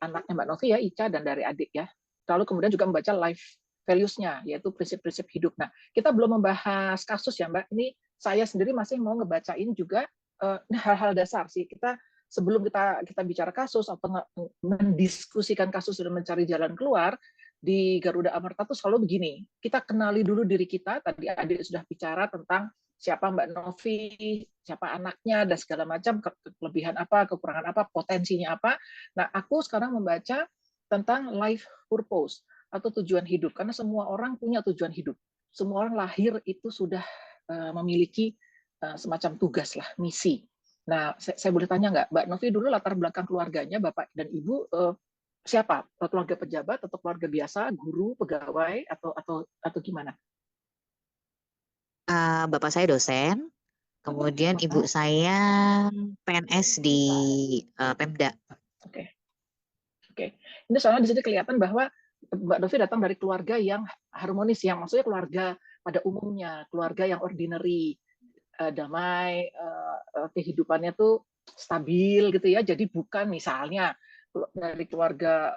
anaknya Mbak Novi ya, Ica, dan dari adik ya. Lalu kemudian juga membaca life values-nya, yaitu prinsip-prinsip hidup. Nah, kita belum membahas kasus ya Mbak. Ini saya sendiri masih mau ngebacain juga hal-hal dasar sih. Kita sebelum kita bicara kasus atau mendiskusikan kasus dan mencari jalan keluar, di Garuda Amarta tuh selalu begini. Kita kenali dulu diri kita. Tadi adik sudah bicara tentang siapa Mbak Novi, siapa anaknya, dan segala macam, kelebihan apa, kekurangan apa, potensinya apa. Nah, aku sekarang membaca tentang life purpose atau tujuan hidup, karena semua orang punya tujuan hidup. Semua orang lahir itu sudah memiliki semacam tugas lah, misi. Nah, saya boleh tanya nggak, Mbak Novi dulu latar belakang keluarganya, Bapak dan Ibu, siapa? Keluarga pejabat atau keluarga biasa, guru, pegawai, atau gimana? Bapak saya dosen, kemudian ibu saya PNS di Pemda. Oke, oke. Ini soalnya di sini kelihatan bahwa Mbak Novi datang dari keluarga yang harmonis, yang maksudnya keluarga pada umumnya, keluarga yang ordinary, damai, kehidupannya tuh stabil gitu ya. Jadi bukan misalnya dari keluarga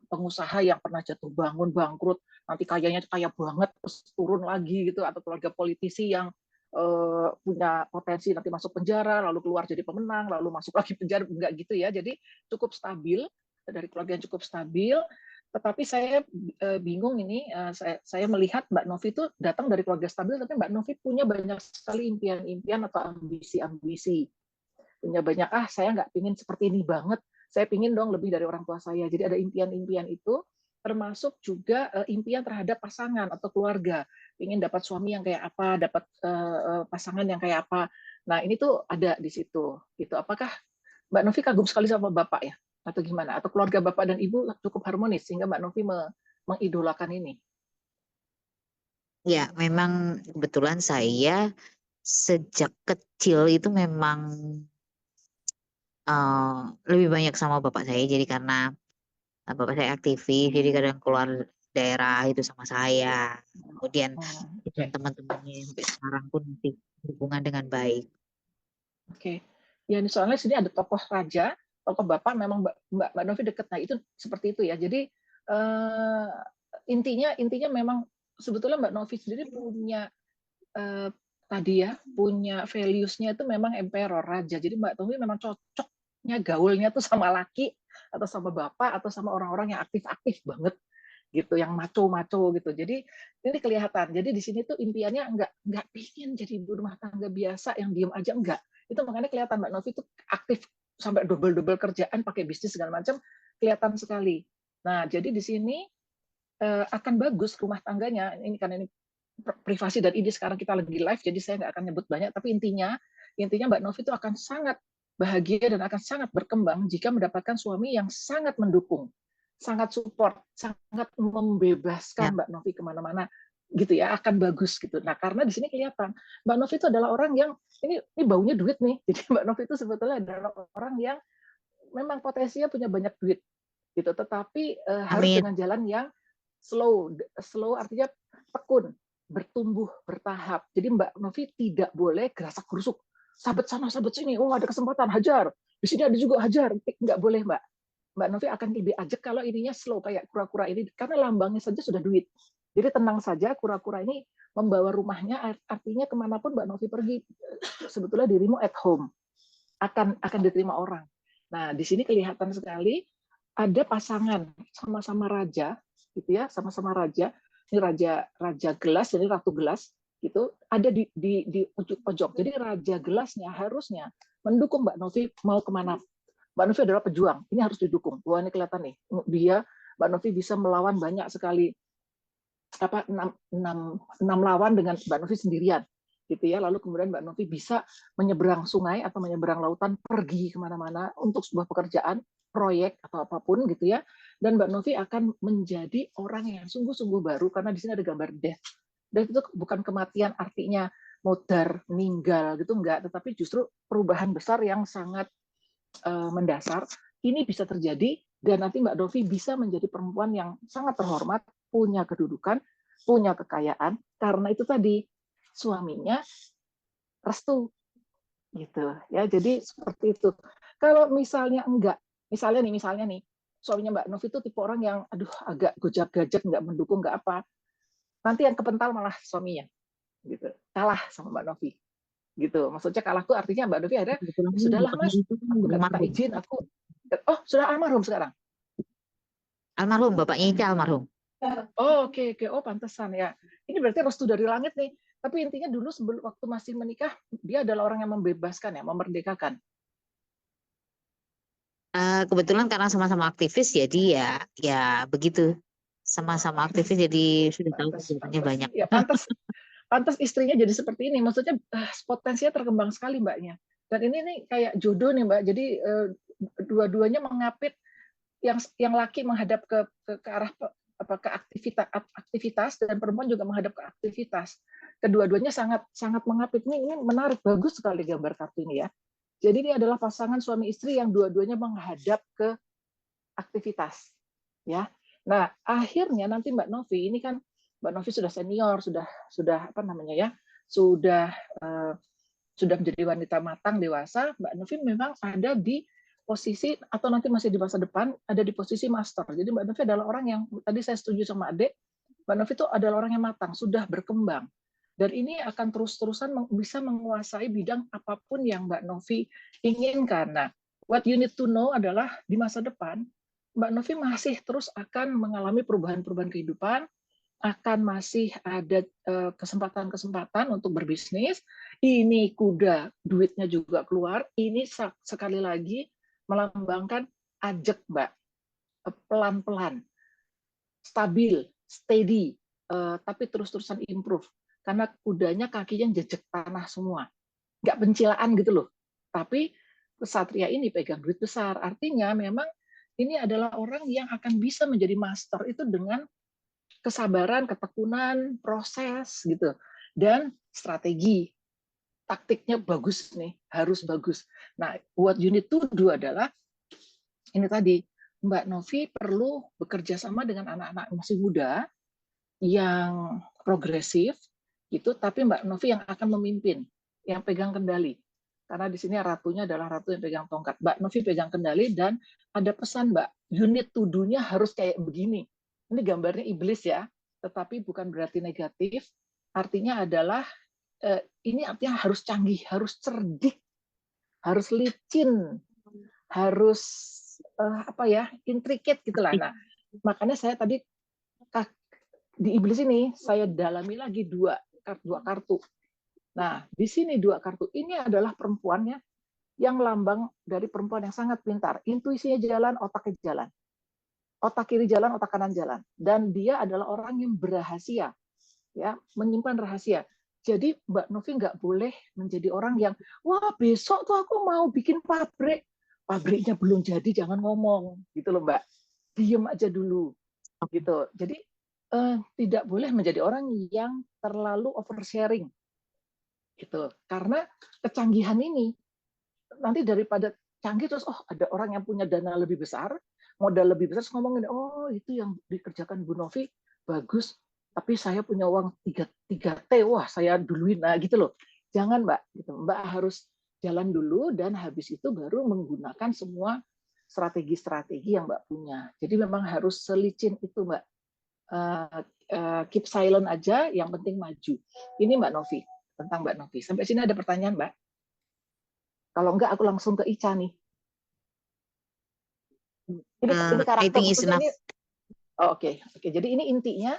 pengusaha yang pernah jatuh bangun, bangkrut, nanti kayanya kaya banget, terus turun lagi gitu, atau keluarga politisi yang punya potensi nanti masuk penjara, lalu keluar jadi pemenang, lalu masuk lagi penjara, enggak gitu ya. Jadi cukup stabil, dari keluarga yang cukup stabil. Tetapi saya bingung ini, saya melihat Mbak Novi itu datang dari keluarga stabil, tapi Mbak Novi punya banyak sekali impian-impian atau ambisi-ambisi. Punya banyak, saya nggak pingin seperti ini banget, saya pingin dong lebih dari orang tua saya. Jadi ada impian-impian itu, termasuk juga impian terhadap pasangan atau keluarga. Ingin dapat suami yang kayak apa, dapat pasangan yang kayak apa. Nah, ini tuh ada di situ. Gitu. Apakah Mbak Novi kagum sekali sama Bapak ya? Atau gimana? Atau keluarga Bapak dan Ibu cukup harmonis sehingga Mbak Novi mengidolakan ini? Ya, memang kebetulan saya sejak kecil itu memang lebih banyak sama bapak saya. Jadi karena bapak saya aktivis, jadi kadang keluar daerah itu sama saya. Kemudian Oke. teman-temannya sampai sekarang pun masih hubungan dengan baik. Oke. Ya, soalnya sini ada tokoh raja, tokoh Bapak memang Mbak Novi dekat. Nah, itu seperti itu ya. Jadi uh, intinya memang sebetulnya Mbak Novi sendiri punya tadi ya, punya values-nya itu memang emperor, raja. Jadi Mbak Novi memang cocoknya gaulnya tuh sama laki atau sama bapak atau sama orang-orang yang aktif-aktif banget gitu, yang maco-maco gitu. Jadi ini kelihatan. Jadi di sini tuh impiannya nggak pingin jadi ibu rumah tangga biasa yang diem aja, enggak. Itu makanya kelihatan Mbak Novi tuh aktif sampai double kerjaan, pakai bisnis segala macam, kelihatan sekali. Nah, jadi di sini akan bagus rumah tangganya. Ini karena ini privasi dan ide sekarang kita lagi live, jadi saya nggak akan nyebut banyak. Tapi intinya Mbak Novi itu akan sangat bahagia dan akan sangat berkembang jika mendapatkan suami yang sangat mendukung, sangat support, sangat Ya, membebaskan Mbak Novi kemana-mana gitu ya, akan bagus gitu. Nah, karena di sini kelihatan Mbak Novi itu adalah orang yang ini baunya duit nih. Jadi Mbak Novi itu sebetulnya adalah orang yang memang potensinya punya banyak duit gitu, tetapi harus amin. dengan jalan yang slow artinya tekun, bertumbuh bertahap. Jadi Mbak Novi tidak boleh gerasak gerusuk, sabet sana sabet sini, oh ada kesempatan hajar, di sini ada juga hajar, nggak boleh Mbak. Mbak Novi akan lebih ajak kalau ininya slow kayak kura-kura ini, karena lambangnya saja sudah duit. Jadi tenang saja, kura-kura ini membawa rumahnya, artinya kemanapun Mbak Novi pergi, sebetulnya dirimu at home, akan diterima orang. Nah, di sini kelihatan sekali ada pasangan sama-sama raja, gitu ya, sama-sama raja. Ini raja gelas, ini ratu gelas, gitu. Ada di ujung pojok. Jadi raja gelasnya harusnya mendukung Mbak Novi mau kemana. Mbak Novi adalah pejuang, ini harus didukung. Wah, ini kelihatan nih, Mbak Novi bisa melawan banyak sekali, enam lawan dengan Mbak Novi sendirian gitu ya. Lalu kemudian Mbak Novi bisa menyeberang sungai atau menyeberang lautan, pergi kemana-mana untuk sebuah pekerjaan, proyek atau apapun gitu ya. Dan Mbak Novi akan menjadi orang yang sungguh-sungguh baru, karena di sini ada gambar death. Death itu bukan kematian artinya modar, meninggal gitu, enggak, tetapi justru perubahan besar yang sangat mendasar. Ini bisa terjadi dan nanti Mbak Novi bisa menjadi perempuan yang sangat terhormat, punya kedudukan, punya kekayaan, karena itu tadi suaminya restu gitu ya. Jadi seperti itu. Kalau misalnya enggak, misalnya nih, suaminya Mbak Novi itu tipe orang yang, aduh, agak gojak-gajak, nggak mendukung, nggak apa. Nanti yang kepental malah suaminya, gitu. Kalah sama Mbak Novi, gitu. Maksudnya kalah tuh artinya Mbak Novi akhirnya, Kebetulan ya sudahlah bapaknya Mas, itu kan aku udah nggak minta almarhum. izin, oh sudah almarhum sekarang. Almarhum, bapaknya Ica almarhum. Oh oke, oh pantesan ya. Ini berarti restu dari langit nih. Tapi intinya dulu sebelum waktu masih menikah, dia adalah orang yang membebaskan ya, memerdekakan. Kebetulan karena sama-sama aktivis, jadi ya begitu. Sama-sama aktivis, jadi sudah tahu kegiatannya Pantes. banyak. Ya pantas istrinya jadi seperti ini. Maksudnya potensinya terkembang sekali Mbaknya. Dan ini nih kayak jodoh nih Mbak. Jadi dua-duanya mengapit, yang laki menghadap ke arah ke aktivitas dan perempuan juga menghadap ke aktivitas. Kedua-duanya sangat sangat mengapit. Ini menarik, bagus sekali gambar kartu ini ya. Jadi ini adalah pasangan suami istri yang dua-duanya menghadap ke aktivitas, ya. Nah, akhirnya nanti Mbak Novi ini kan, Mbak Novi sudah senior, sudah apa namanya ya, sudah sudah menjadi wanita matang dewasa. Mbak Novi memang ada di posisi, atau nanti masih di masa depan ada di posisi master. Jadi Mbak Novi adalah orang yang, tadi saya setuju sama Adek, Mbak Novi itu adalah orang yang matang, sudah berkembang. Dan ini akan terus-terusan bisa menguasai bidang apapun yang Mbak Novi inginkan. Nah, what you need to know adalah di masa depan, Mbak Novi masih terus akan mengalami perubahan-perubahan kehidupan, akan masih ada kesempatan-kesempatan untuk berbisnis. Ini kuda, duitnya juga keluar. Ini sekali lagi melambangkan ajak, Mbak. Pelan-pelan, stabil, steady, tapi terus-terusan improve. Karena kudanya kakinya jejak tanah semua. Nggak pencilaan gitu loh. Tapi kesatria ini pegang duit besar. Artinya memang ini adalah orang yang akan bisa menjadi master itu dengan kesabaran, ketekunan, proses gitu, dan strategi. Taktiknya bagus nih, harus bagus. Nah, what you need to do adalah ini tadi, Mbak Novi perlu bekerja sama dengan anak-anak masih muda yang progresif gitu, tapi Mbak Novi yang akan memimpin, yang pegang kendali. Karena di sini ratunya adalah ratu yang pegang tongkat. Mbak Novi pegang kendali dan ada pesan, Mbak, unit to do-nya harus kayak begini. Ini gambarnya iblis ya, tetapi bukan berarti negatif. Artinya adalah ini artinya harus canggih, harus cerdik, harus licin, harus apa ya, intricate gitulah. Nah, makanya saya tadi di iblis ini saya dalami lagi dua kartu. Nah, di sini dua kartu ini adalah perempuannya yang lambang dari perempuan yang sangat pintar. Intuisinya jalan, otaknya jalan. Otak kiri jalan, otak kanan jalan. Dan dia adalah orang yang berrahasia, ya, menyimpan rahasia. Jadi Mbak Novi nggak boleh menjadi orang yang, wah besok tuh aku mau bikin pabrik. Pabriknya belum jadi, jangan ngomong. Gitu loh Mbak. Diem aja dulu. Gitu. Jadi tidak boleh menjadi orang yang terlalu oversharing. Gitu. Karena kecanggihan ini, nanti daripada canggih terus, oh ada orang yang punya dana lebih besar, modal lebih besar, terus ngomongin, oh itu yang dikerjakan Bu Novi bagus, tapi saya punya uang 3T, wah saya duluin, nah gitu loh. Jangan Mbak, gitu. Mbak harus jalan dulu dan habis itu baru menggunakan semua strategi-strategi yang Mbak punya. Jadi memang harus selicin itu Mbak. Keep silent aja, yang penting maju. Ini Mbak Novi, tentang Mbak Novi. Sampai sini ada pertanyaan Mbak? Kalau enggak aku langsung ke Ica nih. Ini karakter maksudnya ini. Oke. Jadi ini intinya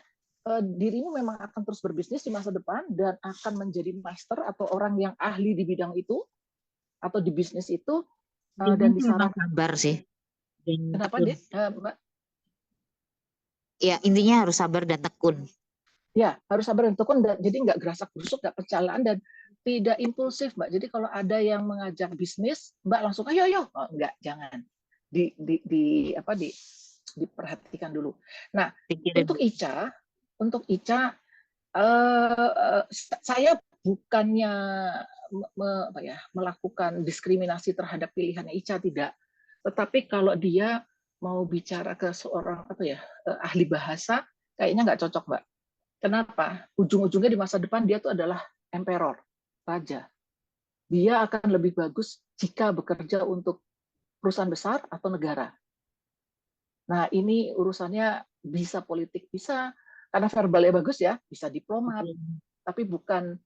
dirimu memang akan terus berbisnis di masa depan dan akan menjadi master atau orang yang ahli di bidang itu atau di bisnis itu, dan disarankan sabar sih. Kenapa dia, Mbak? Ya intinya harus sabar dan tekun. Ya harus sabar dan tekun. Jadi nggak gerasak gerusuk, nggak percalaan dan tidak impulsif Mbak. Jadi kalau ada yang mengajak bisnis, Mbak langsung ayo. Oh, enggak, jangan. Diperhatikan dulu. Nah, untuk Ica, saya bukannya melakukan diskriminasi terhadap pilihannya Ica, tidak. Tetapi kalau dia mau bicara ke seorang ahli bahasa, kayaknya nggak cocok, Mbak. Kenapa? Ujung-ujungnya di masa depan dia tuh adalah emperor, raja. Dia akan lebih bagus jika bekerja untuk perusahaan besar atau negara. Nah, ini urusannya bisa politik, bisa karena verbalnya bagus ya, bisa diplomat, tapi bukan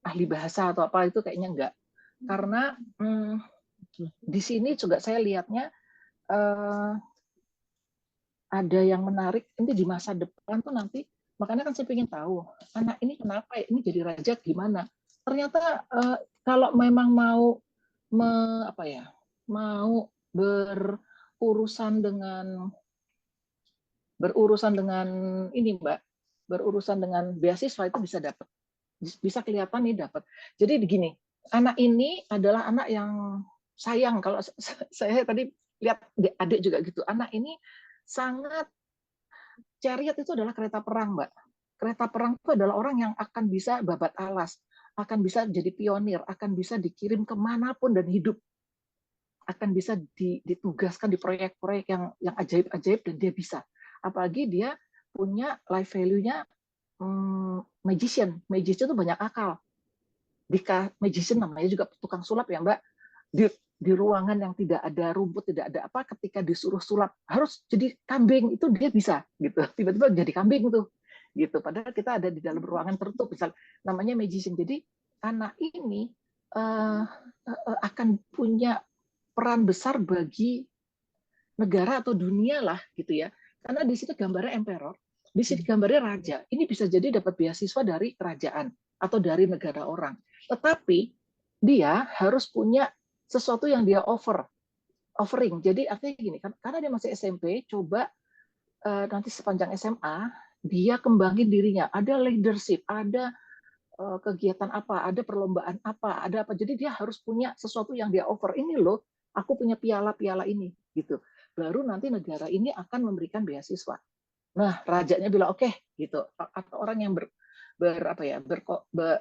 ahli bahasa atau apa itu kayaknya enggak. Karena di sini juga saya lihatnya ada yang menarik, ini di masa depan tuh nanti, makanya kan saya ingin tahu, anak ini kenapa ya, ini jadi raja gimana? Ternyata kalau memang mau mau berurusan dengan ini Mbak, berurusan dengan beasiswa itu bisa dapat, bisa kelihatan nih dapat. Jadi begini, anak ini adalah anak yang sayang, kalau saya tadi lihat adik juga gitu, anak ini sangat, Chariot itu adalah kereta perang, Mbak. Kereta perang itu adalah orang yang akan bisa babat alas, akan bisa jadi pionir, akan bisa dikirim kemanapun dan hidup, akan bisa ditugaskan di proyek-proyek yang ajaib-ajaib dan dia bisa. Apalagi dia punya life value-nya magician. Magician itu banyak akal. Magician namanya juga tukang sulap ya, Mbak. Di ruangan yang tidak ada rumput, tidak ada apa, ketika disuruh sulap harus jadi kambing, itu dia bisa gitu. Tiba-tiba jadi kambing tuh. Gitu. Padahal kita ada di dalam ruangan tertutup, misal namanya magician. Jadi anak ini akan punya peran besar bagi negara atau dunia lah gitu ya. Karena di situ gambarnya emperor, di sini gambarnya raja. Ini bisa jadi dapat beasiswa dari kerajaan atau dari negara orang. Tetapi dia harus punya sesuatu yang dia offering. Jadi artinya gini, karena dia masih SMP, coba nanti sepanjang SMA dia kembangin dirinya. Ada leadership, ada kegiatan apa, ada perlombaan apa, ada apa. Jadi dia harus punya sesuatu yang dia offer. Ini loh, aku punya piala-piala ini, gitu. Baru nanti negara ini akan memberikan beasiswa. Nah, rajanya bilang oke, gitu. Atau orang yang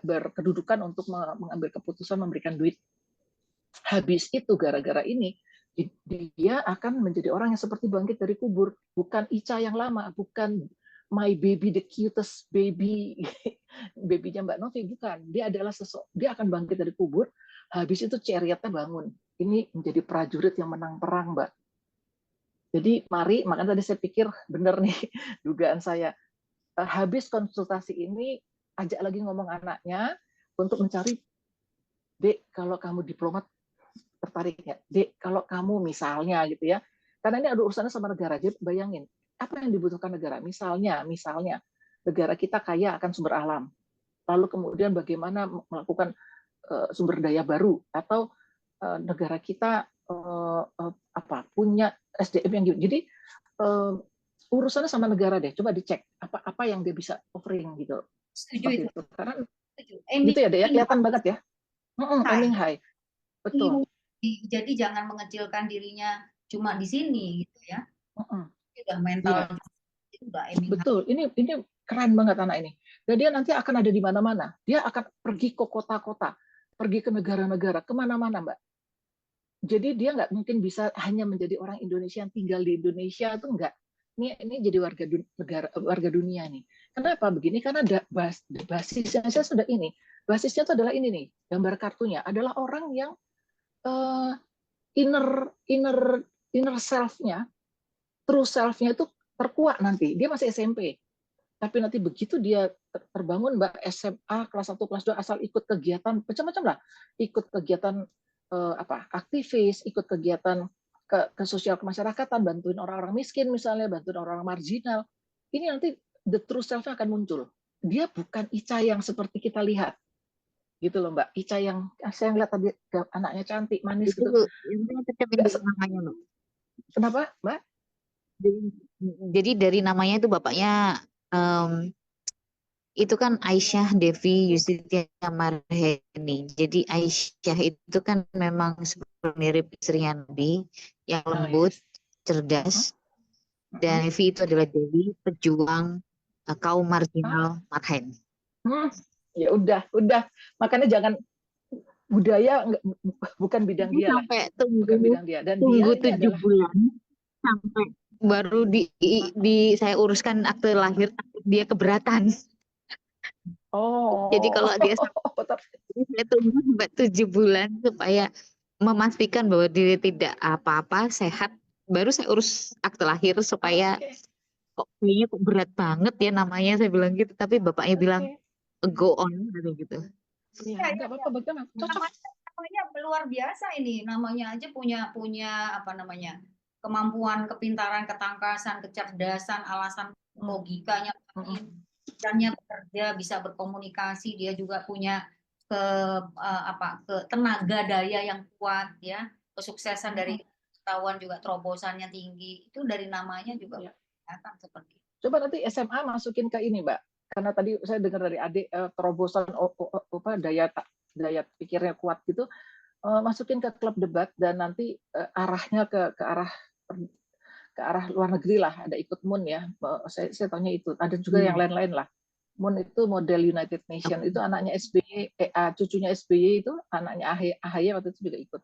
berkedudukan untuk mengambil keputusan memberikan duit. Habis itu gara-gara ini dia akan menjadi orang yang seperti bangkit dari kubur, bukan Ica yang lama, bukan my baby the cutest baby, babynya Mbak Novi, bukan. Dia adalah dia akan bangkit dari kubur. Habis itu Chariotnya bangun. Ini menjadi prajurit yang menang perang, Mbak. Jadi mari, makanya tadi saya pikir benar nih dugaan saya. Habis konsultasi ini, ajak lagi ngomong anaknya untuk mencari, Dek, kalau kamu diplomat tertarik ya, Dek, kalau kamu misalnya gitu ya, karena ini ada urusannya sama negara. Jadi bayangin, apa yang dibutuhkan negara? Misalnya negara kita kaya akan sumber alam, lalu kemudian bagaimana melakukan sumber daya baru, atau negara kita punya SDM yang gitu. Jadi urusannya sama negara deh. Coba dicek apa yang dia bisa offering gitu. Setuju itu. Karena Setuju. gitu ya, deh ya, kelihatan banget ya. Aiming high. Betul. Jadi jangan mengecilkan dirinya cuma di sini gitu ya. Sudah mental. Ya. Betul. Ini keren banget anak ini. Dan dia nanti akan ada di mana-mana. Dia akan pergi ke kota-kota, pergi ke negara-negara, kemana-mana, Mbak. Jadi dia nggak mungkin bisa hanya menjadi orang Indonesia yang tinggal di Indonesia, itu enggak. Ini jadi warga dunia nih. Kenapa begini? Karena basisnya saya sudah ini. Basisnya itu adalah ini nih, gambar kartunya adalah orang yang inner self-nya, true self-nya itu terkuat nanti. Dia masih SMP. Tapi nanti begitu dia terbangun, Mbak, SMA, kelas 1, kelas 2, asal ikut kegiatan, macam-macam lah. Ikut kegiatan aktivis, ikut kegiatan ke sosial kemasyarakatan, bantuin orang-orang miskin misalnya, bantuin orang-orang marginal. Ini nanti the true self-nya akan muncul. Dia bukan Ica yang seperti kita lihat. Gitu loh, Mbak. Ica yang saya lihat tadi anaknya cantik, manis gitu. Namanya, Mbak. Kenapa, Mbak? Jadi dari namanya itu bapaknya itu kan Aisyah Devi Yustitia Marheni. Jadi Aisyah itu kan memang mirip istrinya Nabi, yang lembut, cerdas. Dan Devi itu adalah Dewi, pejuang kaum marginal Marhen. Ya udah. Makanya jangan, budaya bukan bidang dia sampai lah. Bukan bidang dia. Dan tunggu dia 7 bulan sampai baru saya uruskan akte lahir, dia keberatan. Jadi kalau dia saya tunggu sampai 7 bulan supaya memastikan bahwa diri tidak apa-apa, sehat, baru saya urus akte lahir supaya kok kayaknya kok berat banget ya namanya, saya bilang gitu. Tapi bapaknya bilang go on gitu. Iya, nggak apa-apa, bagaimana? Cocok. Namanya luar biasa ini, namanya aja punya apa namanya, kemampuan, kepintaran, ketangkasan, kecerdasan, alasan logikanya, pikirannya bekerja, bisa berkomunikasi, dia juga punya ke tenaga daya yang kuat ya, kesuksesan dari pengetahuan juga terobosannya tinggi, itu dari namanya juga kelihatan seperti itu. Coba nanti SMA masukin ke ini, Mbak, karena tadi saya dengar dari adik terobosan daya pikirnya kuat gitu, masukin ke klub debat dan nanti arahnya ke arah luar negeri lah, ada ikut MUN ya, saya taunya itu, ada juga yang lain-lain lah. MUN itu model United Nation, itu anaknya SBY, cucunya SBY itu anaknya AHY waktu itu juga ikut.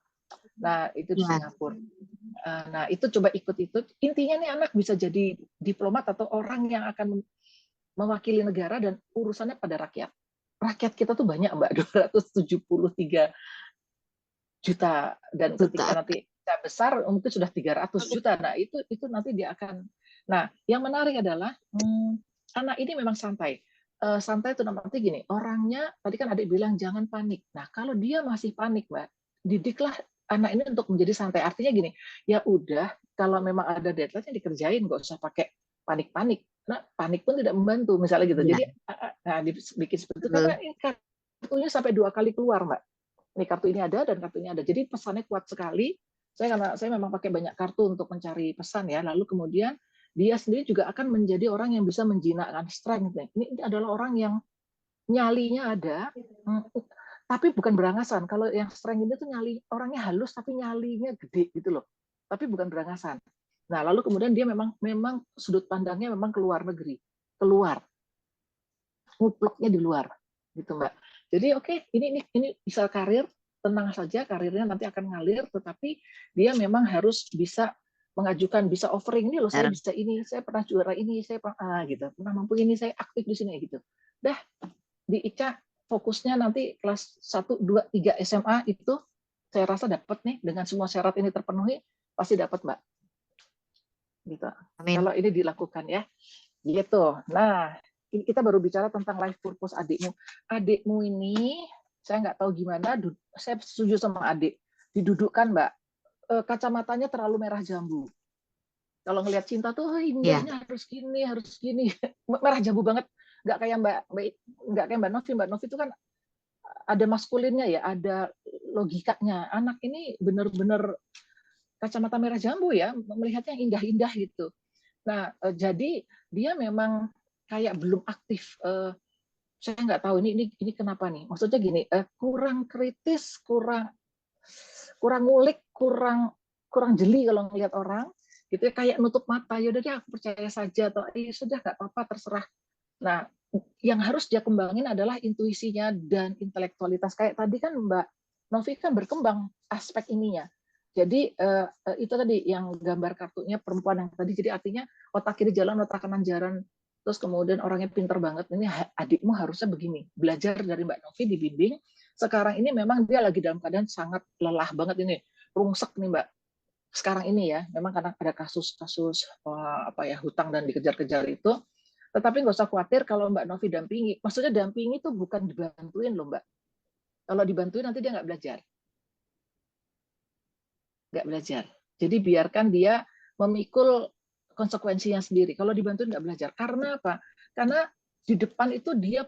Nah, itu di Singapura. Nah, itu coba ikut itu. Intinya nih anak bisa jadi diplomat atau orang yang akan mewakili negara dan urusannya pada rakyat. Rakyat kita tuh banyak, Mbak, 273 juta, dan ketika nanti kita besar mungkin sudah 300 juta. Nah, itu nanti dia akan. Nah, yang menarik adalah anak ini memang santai. Santai itu nanti gini, orangnya tadi kan adik bilang jangan panik. Nah, kalau dia masih panik, Mbak, didiklah anak ini untuk menjadi santai. Artinya gini, ya udah, kalau memang ada deadline dikerjain, nggak usah pakai panik-panik. Nah, panik pun tidak membantu, misalnya gitu. Jadi, nah, dibikin seperti itu karena kartunya sampai 2 kali keluar, Mbak. Nih, kartu ini ada dan kartu ini ada. Jadi pesannya kuat sekali. Karena saya memang pakai banyak kartu untuk mencari pesan ya. Lalu kemudian dia sendiri juga akan menjadi orang yang bisa menjinakkan strength. Ini adalah orang yang nyalinya ada, tapi bukan berangasan. Kalau yang strength ini tuh nyali, orangnya halus tapi nyalinya gede gitu loh. Tapi bukan berangasan. Nah, lalu kemudian dia memang sudut pandangnya memang keluar negeri, keluar, nguploknya di luar, gitu Mbak. Jadi oke, ini bisa karir, tenang saja, karirnya nanti akan ngalir, tetapi dia memang harus bisa mengajukan, bisa offering, ini loh saya bisa ini, saya pernah juara ini, saya pernah gitu, pernah mampu ini, saya aktif di sini gitu. Dah di ICA fokusnya nanti kelas 1, 2, 3 SMA itu saya rasa dapat nih, dengan semua syarat ini terpenuhi pasti dapat, Mbak. Gitu. Kalau ini dilakukan ya. Gitu. Nah, ini kita baru bicara tentang life purpose adikmu. Adikmu ini saya nggak tahu gimana, saya setuju sama adik. Didudukkan, Mbak. Kacamatanya terlalu merah jambu. Kalau ngelihat cinta tuh indahnya harus gini. Merah jambu banget. Nggak kayak Mbak Novi. Mbak Novi itu kan ada maskulinnya ya, ada logikanya. Anak ini benar-benar kacamata merah jambu ya, melihatnya yang indah-indah gitu. Nah, jadi dia memang kayak belum aktif. Saya nggak tahu ini kenapa nih. Maksudnya gini, kurang kritis, kurang ngulik, kurang jeli kalau ngelihat orang. Gitu ya, kayak nutup mata. Ya udah deh, aku percaya saja, atau sudah nggak apa-apa, terserah. Nah, yang harus dia kembangin adalah intuisinya dan intelektualitas. Kayak tadi kan Mbak Novi kan berkembang aspek ininya. Jadi itu tadi yang gambar kartunya perempuan yang tadi. Jadi artinya otak kiri jalan, otak kanan jalan. Terus kemudian orangnya pinter banget. Ini adikmu harusnya begini. Belajar dari Mbak Novi, dibimbing. Sekarang ini memang dia lagi dalam keadaan sangat lelah banget ini. Rungsek nih Mbak. Sekarang ini ya, memang karena ada kasus-kasus hutang dan dikejar-kejar itu. Tetapi nggak usah khawatir kalau Mbak Novi dampingi. Maksudnya dampingi itu bukan dibantuin loh Mbak. Kalau dibantuin nanti dia nggak belajar. Nggak belajar. Jadi biarkan dia memikul konsekuensinya sendiri. Kalau dibantuin nggak belajar. Karena apa? Karena di depan itu dia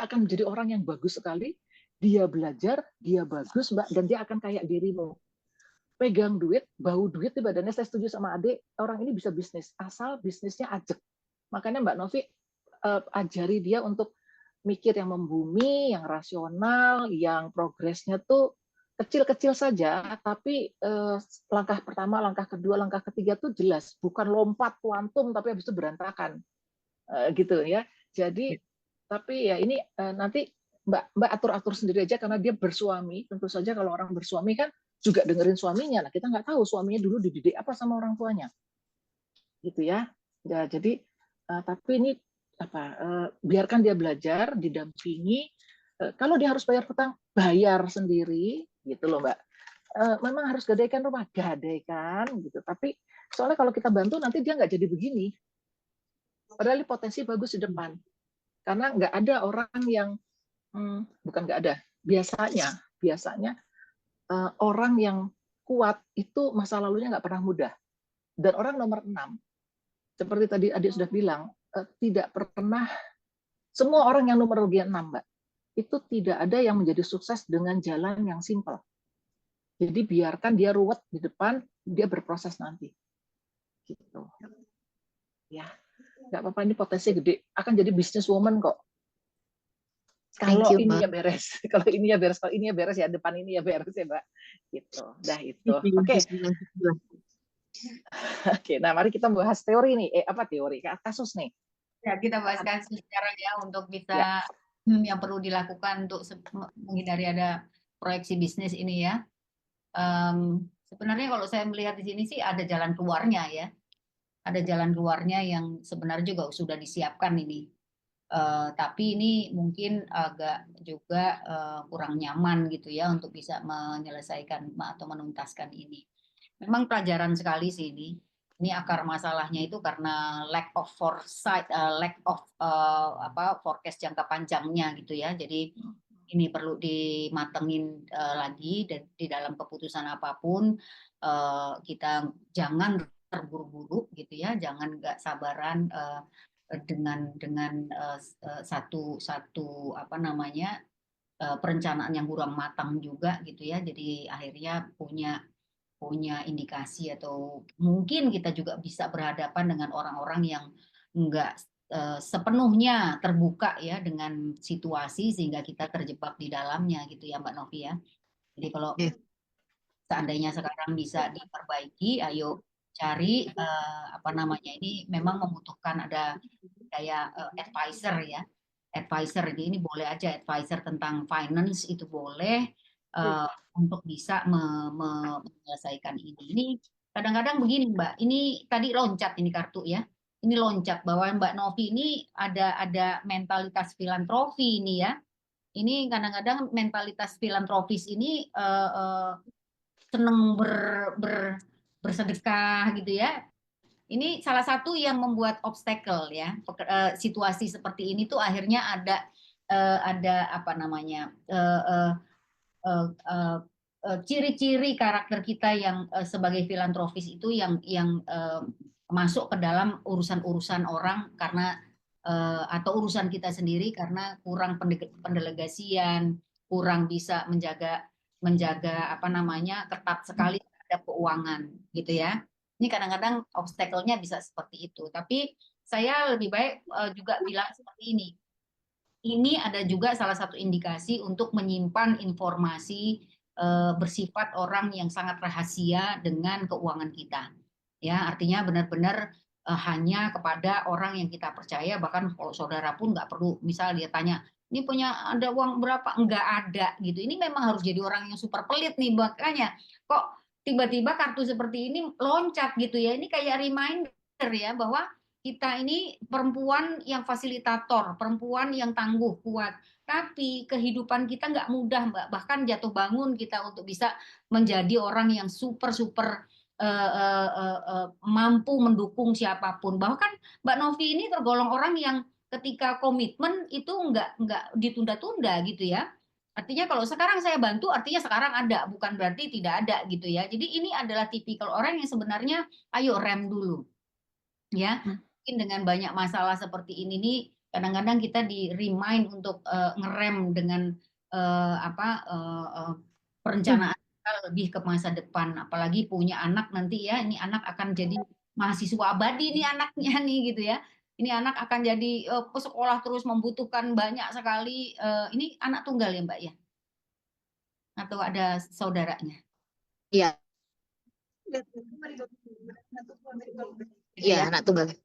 akan menjadi orang yang bagus sekali. Dia belajar, dia bagus Mbak, dan dia akan kayak dirimu. Pegang duit, bau duit di badannya. Saya setuju sama adik, orang ini bisa bisnis. Asal bisnisnya ajak. Makanya Mbak Novi ajari dia untuk mikir yang membumi, yang rasional, yang progresnya tuh kecil-kecil saja, tapi langkah pertama, langkah kedua, langkah ketiga tuh jelas, bukan lompat kuantum tapi habis itu berantakan, gitu ya. Jadi, tapi ya ini nanti Mbak atur-atur sendiri aja karena dia bersuami. Tentu saja kalau orang bersuami kan juga dengerin suaminya. Nah, kita nggak tahu suaminya dulu dididik apa sama orang tuanya, gitu ya. Ya jadi tapi ini biarkan dia belajar, didampingi. Kalau dia harus bayar hutang, bayar sendiri, gitu loh Mbak. memang harus gadaikan rumah, gadaikan gitu. Tapi soalnya kalau kita bantu nanti dia nggak jadi begini. Padahal potensi bagus di depan. Karena nggak ada orang yang bukan nggak ada. Biasanya orang yang kuat itu masa lalunya nggak pernah mudah. Dan orang nomor 6, seperti tadi adik sudah bilang, tidak pernah, semua orang yang numerologi 6, Mbak, itu tidak ada yang menjadi sukses dengan jalan yang simpel. Jadi biarkan dia ruwet di depan, dia berproses nanti. Gitu. Ya, nggak apa-apa, ini potensi gede. Akan jadi businesswoman kok. Kalau ininya beres, kalau ininya beres ya, depan ini ya beres ya, Mbak. Gitu. Dah itu. Oke. Oke, nah mari kita bahas teori nih. Apa teori? Kasus nih. Ya, kita bahas kasus secara ya untuk bisa yang perlu dilakukan untuk menghindari ada proyeksi bisnis ini ya. Sebenarnya kalau saya melihat di sini sih ada jalan keluarnya ya. Ada jalan keluarnya yang sebenarnya juga sudah disiapkan ini. Tapi ini mungkin agak juga kurang nyaman gitu ya untuk bisa menyelesaikan atau menuntaskan ini. Memang pelajaran sekali sih ini. Ini akar masalahnya itu karena lack of foresight, lack of forecast jangka panjangnya gitu ya. Jadi ini perlu dimatengin lagi dan di dalam keputusan apapun kita jangan terburu-buru gitu ya, jangan nggak sabaran dengan satu apa namanya perencanaan yang kurang matang juga gitu ya. Jadi akhirnya punya indikasi atau mungkin kita juga bisa berhadapan dengan orang-orang yang enggak sepenuhnya terbuka ya dengan situasi sehingga kita terjebak di dalamnya gitu ya Mbak Novi ya. Jadi kalau seandainya sekarang bisa diperbaiki, ayo cari apa namanya, ini memang membutuhkan ada kayak advisor ya. Advisor, jadi ini boleh aja advisor tentang finance itu boleh untuk bisa menyelesaikan ini. Ini kadang-kadang begini Mbak, ini tadi loncat ini kartu ya. Ini loncat bahwa Mbak Novi ini ada mentalitas filantropi ini ya. Ini kadang-kadang mentalitas filantropis ini seneng bersedekah gitu ya. Ini salah satu yang membuat obstacle ya. Situasi seperti ini tuh akhirnya ada apa namanya ciri-ciri karakter kita yang sebagai filantropis itu yang masuk ke dalam urusan-urusan orang karena atau urusan kita sendiri karena kurang pendelegasian, kurang bisa menjaga apa namanya ketat sekali terhadap keuangan gitu ya. Ini kadang-kadang obstacle-nya bisa seperti itu. Tapi saya lebih baik juga bilang seperti ini. Ini ada juga salah satu indikasi untuk menyimpan informasi bersifat orang yang sangat rahasia dengan keuangan kita. Ya, artinya benar-benar hanya kepada orang yang kita percaya, bahkan kalau saudara pun nggak perlu, misal dia tanya, ini punya ada uang berapa? Nggak ada gitu. Ini memang harus jadi orang yang super pelit nih, makanya kok tiba-tiba kartu seperti ini loncat gitu ya. Ini kayak reminder ya bahwa kita ini perempuan yang fasilitator, perempuan yang tangguh, kuat. Tapi kehidupan kita nggak mudah, Mbak. Bahkan jatuh bangun kita untuk bisa menjadi orang yang super-super mampu mendukung siapapun. Bahkan Mbak Novi ini tergolong orang yang ketika komitmen itu nggak ditunda-tunda gitu ya. Artinya kalau sekarang saya bantu, artinya sekarang ada, bukan berarti tidak ada gitu ya. Jadi ini adalah tipikal orang yang sebenarnya ayo rem dulu. Ya, mungkin dengan banyak masalah seperti ini nih, kadang-kadang kita di remind untuk ngerem dengan perencanaan kita lebih ke masa depan. Apalagi punya anak nanti ya, ini anak akan jadi mahasiswa abadi nih anaknya nih gitu ya. Ini anak akan jadi sekolah terus membutuhkan banyak sekali. Ini anak tunggal ya Mbak ya? Atau ada saudaranya? Iya. Iya, anak tunggal.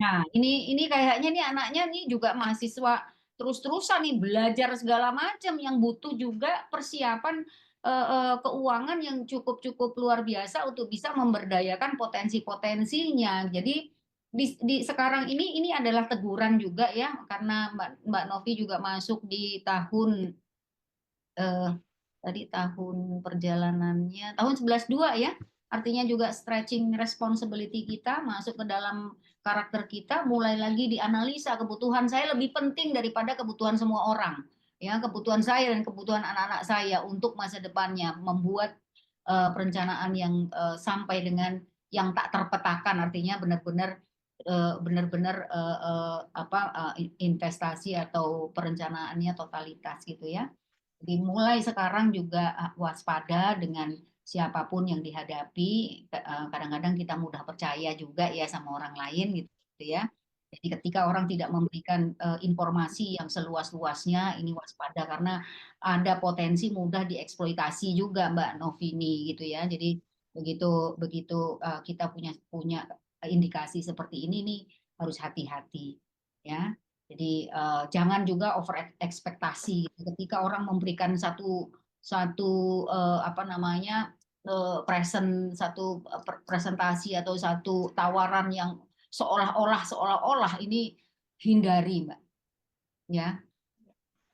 Nah, ini kayaknya nih anaknya nih juga mahasiswa terus-terusan nih belajar segala macam yang butuh juga persiapan keuangan yang cukup luar biasa untuk bisa memberdayakan potensi-potensinya. Jadi di sekarang ini adalah teguran juga ya karena Mbak Novi juga masuk di tahun tadi tahun perjalanannya tahun 11.2 ya. Artinya juga stretching responsibility kita masuk ke dalam karakter kita, mulai lagi dianalisa kebutuhan saya lebih penting daripada kebutuhan semua orang. Ya, kebutuhan saya dan kebutuhan anak-anak saya untuk masa depannya, membuat perencanaan yang sampai dengan yang tak terpetakan, artinya benar-benar investasi atau perencanaannya totalitas gitu ya. Jadi mulai sekarang juga waspada dengan siapapun yang dihadapi. Kadang-kadang kita mudah percaya juga ya sama orang lain gitu ya. Jadi ketika orang tidak memberikan informasi yang seluas-luasnya, ini waspada karena ada potensi mudah dieksploitasi juga Mbak Novini gitu ya. Jadi begitu begitu kita punya indikasi seperti ini nih harus hati-hati ya. Jadi jangan juga over ekspektasi. Ketika orang memberikan satu presentasi atau satu tawaran yang seolah-olah ini hindari, Mbak. Ya.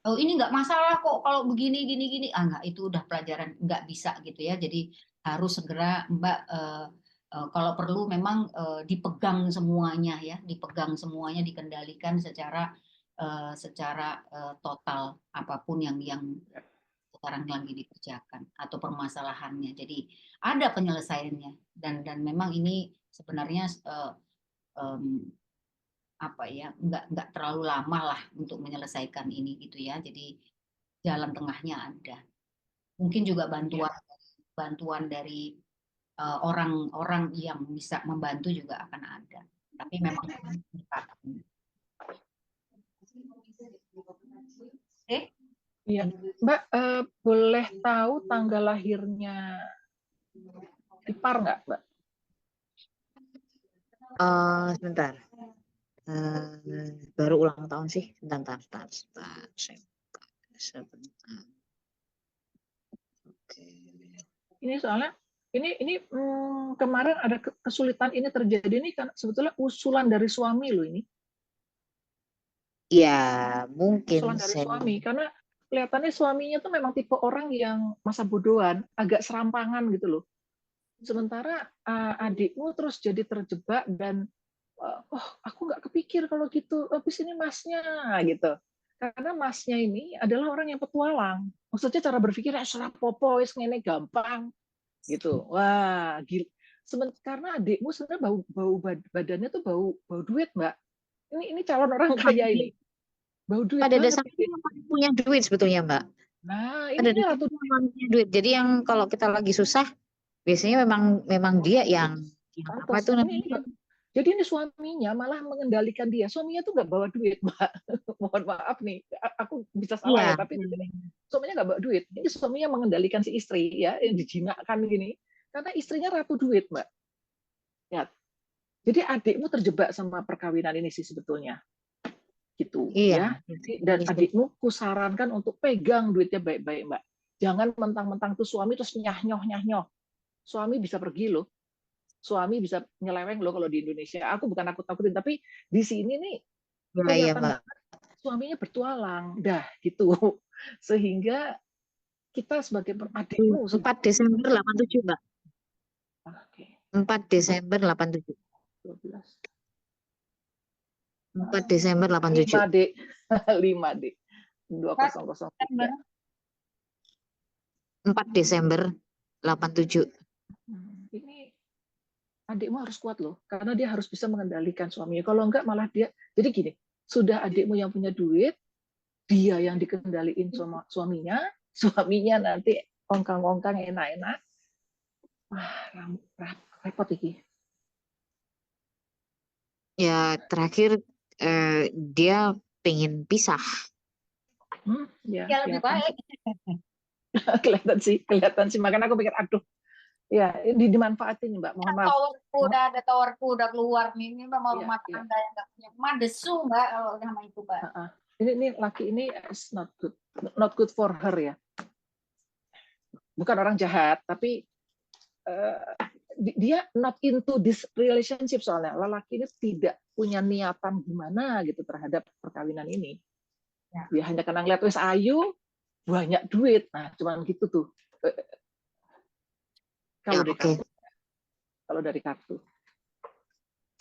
Oh ini nggak masalah kok kalau begini gini nggak, itu udah pelajaran nggak bisa gitu ya. Jadi harus segera Mbak kalau perlu memang dipegang semuanya ya, dikendalikan secara total apapun yang sekarang lagi dikerjakan atau permasalahannya. Jadi ada penyelesaiannya dan memang ini sebenarnya nggak terlalu lama lah untuk menyelesaikan ini gitu ya. Jadi jalan tengahnya ada. Mungkin juga bantuan dari orang-orang yang bisa membantu juga akan ada. Tapi memang Iya, Mbak, boleh tahu tanggal lahirnya Ipar nggak, Mbak? Sebentar. Baru ulang tahun sih. Sebentar. Oke. Ini soalnya ini kemarin ada kesulitan ini terjadi ini kan sebetulnya usulan dari suami loh ini. Ya, mungkin Usulan dari suami karena kelihatannya suaminya tuh memang tipe orang yang masa bodohan, agak serampangan gitu loh. Sementara adikmu terus jadi terjebak dan aku nggak kepikir kalau gitu, habis ini masnya gitu. Karena masnya ini adalah orang yang petualang. Maksudnya cara berpikirnya serapopo, ngene gampang gitu. Wah, gila. Karena adikmu sebenarnya bau badannya tuh bau duit, Mbak. Ini calon orang kaya ini. Bau duit pada banget. dasarnya memang punya duit sebetulnya, Mbak. Nah, Pada ini dasarnya memang punya duit. Jadi yang kalau kita lagi susah, biasanya memang dia yang apa itu namanya? Jadi ini suaminya malah mengendalikan dia. Suaminya tuh nggak bawa duit, Mbak. Mohon maaf nih, aku bisa salah ya, tapi suaminya nggak bawa duit. Ini suaminya mengendalikan si istri ya, yang dijinakkan gini. Karena istrinya ratu duit, Mbak. Ya. Jadi adikmu terjebak sama perkawinan ini sih sebetulnya. Gitu iya. ya. Dan adikmu kusarankan untuk pegang duitnya baik-baik, Mbak. Jangan mentang-mentang tuh suami terus nyah-nyoh. Suami bisa pergi loh. Suami bisa nyeleweng loh kalau di Indonesia. Aku bukan nakut-nakutin, tapi di sini nih kelihatan banget suaminya bertualang. Dah gitu. Sehingga kita sebagai adikmu 4 Desember 87, Mbak. Oke. 4 Desember 87. 12. 4 Desember 87. 5D. 5D. 2003. 4 Desember 87. Ini adikmu harus kuat loh, karena dia harus bisa mengendalikan suaminya. Kalau enggak malah dia, jadi gini, sudah adikmu yang punya duit, dia yang dikendaliin sama suaminya nanti ongkang-ongkang enak-enak. Repot iki. Ya terakhir dia pengen pisah. Ya lebih baik. kelihatan sih. Makanya aku pikir, aduh, ya dimanfaatin Mbak. Mohon maaf. Towerku udah keluar nih. Ini memang rumah tangga yang nggak punya madesu Mbak kalau sama itu Mbak. Ini laki ini is not good for her ya. Bukan orang jahat, tapi dia not into this relationship soalnya. Lelaki ini tidak punya niatan gimana gitu terhadap perkawinan ini. Dia hanya karena ngeliat wis ayu, banyak duit. Nah, cuman gitu tuh. Kalau Ya, dari oke. kartu, kalau dari kartu,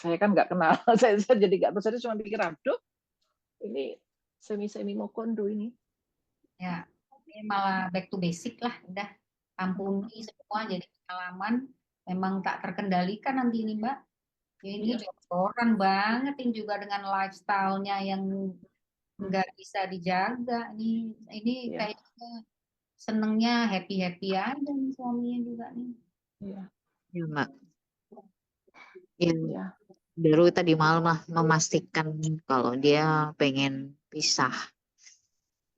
saya kan nggak kenal, saya jadi nggak tahu. Saya cuma pikir, aduh, ini semi mau kondo ini. Ya, ini malah back to basic lah, udah ampuni semua jadi pengalaman. Memang tak terkendalikan nanti ini Mbak. Ya, ini Iya. jodoran banget ini juga dengan lifestyle-nya yang nggak bisa dijaga nih. Ini Iya. kayaknya senengnya happy aja nih suaminya juga nih. Iya. Ya, Mbak. Yang Iya. baru tadi malam lah memastikan kalau dia pengen pisah.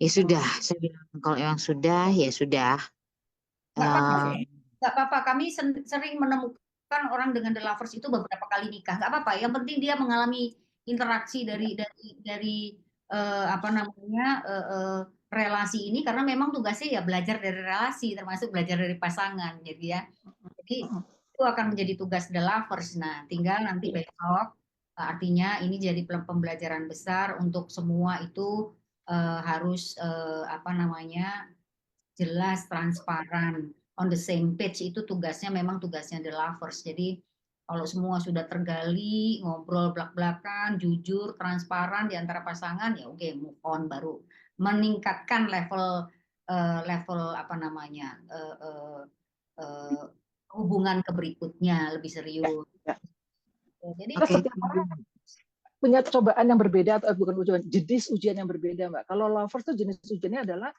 Ya sudah, saya bilang kalau emang sudah, ya sudah. Nggak apa-apa, Um, nggak apa-apa. Kami sering menemukan orang dengan The Lovers itu beberapa kali nikah. Nggak apa-apa. Yang penting dia mengalami interaksi dari apa namanya relasi ini karena memang tugasnya ya belajar dari relasi, termasuk belajar dari pasangan. Jadi itu akan menjadi tugas The Lovers. Nah, tinggal nanti Iya. besok artinya ini jadi pembelajaran besar untuk semua itu harus apa namanya jelas, transparan, on the same page itu tugasnya memang tugasnya The Lovers. Jadi kalau semua sudah tergali, ngobrol belak-belakan, jujur, transparan di antara pasangan, ya oke, move on baru meningkatkan level apa namanya uh, hubungan ke berikutnya lebih Ya. serius. Ya. Jadi Oke. Setiap orang punya cobaan yang berbeda, atau bukan ujian, jenis ujian yang berbeda, Mbak. Kalau lovers tuh jenis ujiannya adalah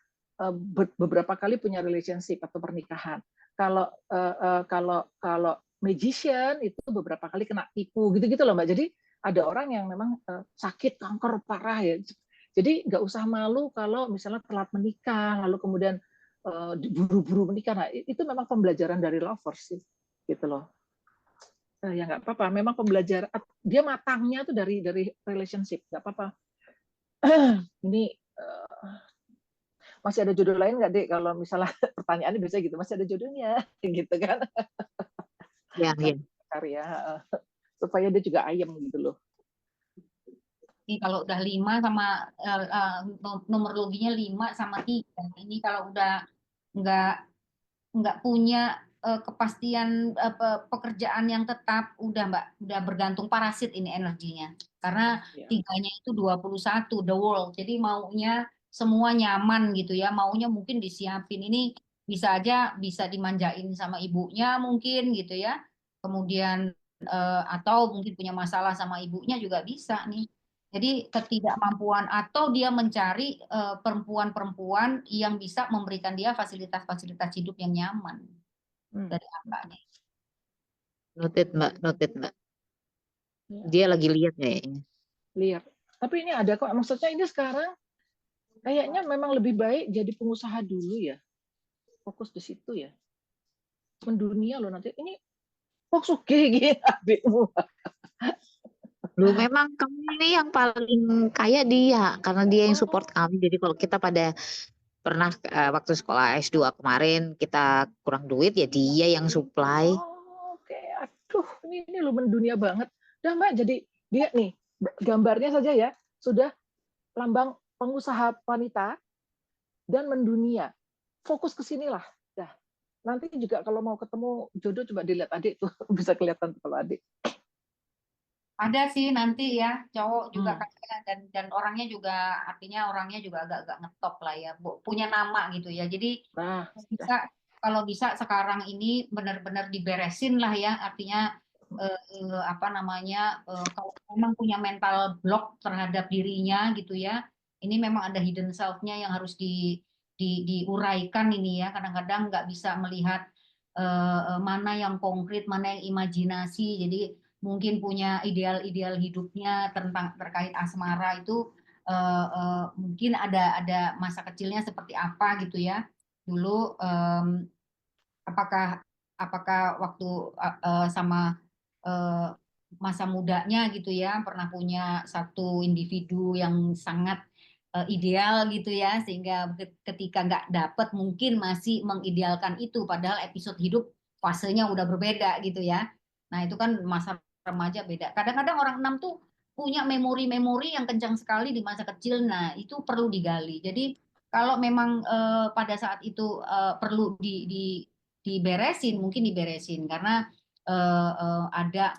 beberapa kali punya relationship atau pernikahan. Kalau magician itu beberapa kali kena tipu gitu-gitu loh, Mbak. Jadi ada orang yang memang sakit kanker parah ya. Jadi nggak usah malu kalau misalnya telat menikah, lalu kemudian buru-buru menikah. Nah, itu memang pembelajaran dari lovers sih, gitu loh. Ya nggak apa-apa. Memang pembelajaran dia matangnya tuh dari relationship, nggak apa-apa. Ini masih ada jodoh lain nggak, Dek? Kalau misalnya pertanyaannya biasanya gitu, masih ada jodohnya, gitu kan? Ya, ya. Karya supaya dia juga ayem gitu loh. Ini kalau udah 5 sama nomor loginya 5 sama 3. Ini kalau udah nggak punya kepastian pekerjaan yang tetap, udah Mbak, udah bergantung parasit ini energinya. Karena Ya. 3-nya itu 21, the world. Jadi maunya semua nyaman gitu ya, maunya mungkin disiapin. Ini bisa aja bisa dimanjain sama ibunya mungkin gitu ya. Kemudian atau mungkin punya masalah sama ibunya juga bisa nih. Jadi ketidakmampuan atau dia mencari perempuan-perempuan yang bisa memberikan dia fasilitas-fasilitas hidup yang nyaman dari angkanya. Noted, Mbak. Noted, Mbak. Ya. Dia lagi lihat kayaknya. Lihat. Tapi ini ada kok. Maksudnya ini sekarang kayaknya memang lebih baik jadi pengusaha dulu ya. Fokus di situ ya. Mendunia loh nanti. Ini kok sugih gitu adikmu. Lu memang kamu ini yang paling kaya dia, karena dia yang support kami. Jadi kalau kita pada pernah waktu sekolah S2 kemarin kita kurang duit, ya dia yang supply. Oke. Aduh, ini lu mendunia banget. Udah, Mbak, jadi dia nih gambarnya saja ya sudah lambang pengusaha wanita dan mendunia. Fokus ke sinilah. Dah. Nanti juga kalau mau ketemu jodoh coba dilihat adik tuh, bisa kelihatan kalau adik. Ada sih nanti ya cowok juga kayaknya dan orangnya juga artinya orangnya juga agak-agak ngetop lah ya, punya nama gitu ya. Jadi Nah, kalau bisa sekarang ini benar-benar diberesin lah ya, artinya apa namanya kalau memang punya mental block terhadap dirinya gitu ya, ini memang ada hidden self-nya yang harus diuraikan ini ya. Kadang-kadang nggak bisa melihat mana yang konkret, mana yang imajinasi. Jadi mungkin punya ideal-ideal hidupnya tentang terkait asmara itu mungkin ada masa kecilnya seperti apa gitu ya. Dulu apakah waktu sama masa mudanya gitu ya pernah punya satu individu yang sangat ideal gitu ya sehingga ketika nggak dapet mungkin masih mengidealkan itu padahal episode hidup fasenya udah berbeda gitu ya. Nah itu kan masa remaja beda. Kadang-kadang orang 6 tuh punya memori-memori yang kencang sekali di masa kecil. Nah itu perlu digali. Jadi Kalau memang pada saat itu perlu diberesin, mungkin diberesin karena ada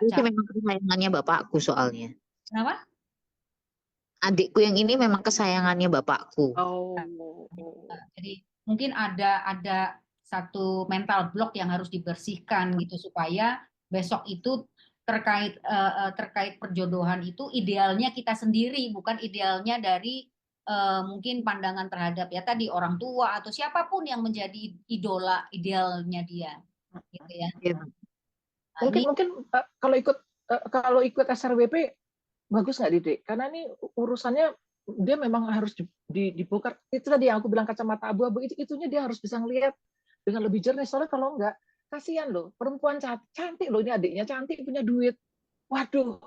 Itu memang kesayangannya bapakku soalnya. Kenapa? Adikku yang ini memang kesayangannya bapakku. Oh. Jadi mungkin ada satu mental block yang harus dibersihkan gitu supaya besok itu terkait perjodohan itu idealnya kita sendiri, bukan idealnya dari mungkin pandangan terhadap ya tadi orang tua atau siapapun yang menjadi idola idealnya dia gitu ya. Iya. Nah, Mungkin kalau ikut SRWP bagus nggak Didik? Karena ini urusannya dia memang harus dibongkar. Itu tadi yang aku bilang kacamata abu-abu itunya dia harus bisa ngelihat dengan lebih jernih. Soalnya kalau nggak, kasihan loh. Perempuan cantik loh, ini adiknya cantik, punya duit. Waduh,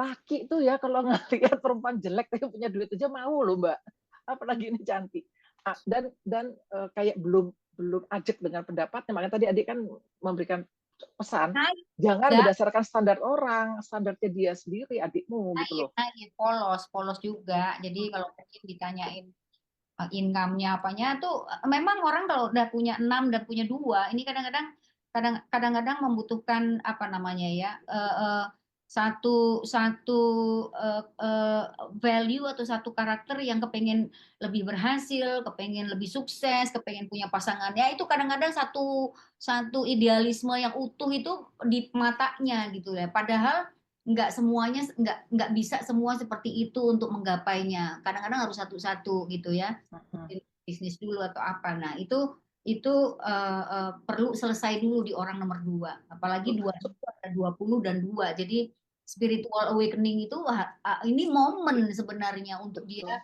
laki tuh ya kalau ngelihat perempuan jelek tapi punya duit aja mau loh Mbak. Apalagi ini cantik. Dan kayak belum ajak dengan pendapatnya. Makanya tadi adik kan memberikan pesan, jangan berdasarkan standar orang, standarnya dia sendiri, adikmu gitu loh. Polos juga. Jadi kalau mungkin ditanyain income-nya apanya tuh memang orang kalau udah punya 6 dan punya 2 ini kadang-kadang membutuhkan apa namanya ya satu value atau satu karakter yang kepengen lebih berhasil, kepengen lebih sukses, kepengen punya pasangan ya itu kadang-kadang satu idealisme yang utuh itu di matanya gitu ya. Padahal nggak semuanya nggak bisa semua seperti itu untuk menggapainya. Kadang-kadang harus satu-satu gitu ya. Bisnis dulu atau apa. Nah, itu perlu selesai dulu di orang nomor 2. Apalagi 2 ada 20 dan 2. Jadi spiritual awakening itu ini momen sebenarnya untuk dia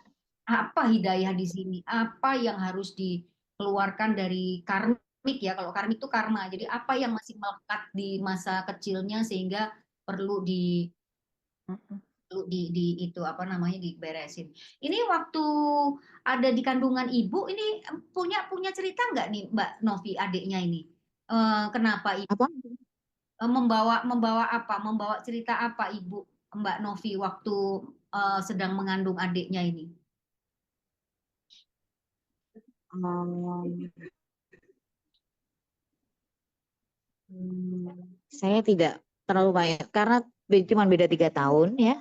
apa hidayah di sini, apa yang harus dikeluarkan dari karmik ya. Kalau karmik itu karma. Jadi apa yang masih melekat di masa kecilnya sehingga perlu itu apa namanya diberesin. Ini waktu ada di kandungan ibu ini punya cerita nggak nih Mbak Novi adiknya ini? Kenapa ibu Apa? membawa cerita apa ibu Mbak Novi waktu sedang mengandung adiknya ini? Saya tidak terlalu banyak karena cuma beda 3 tahun ya.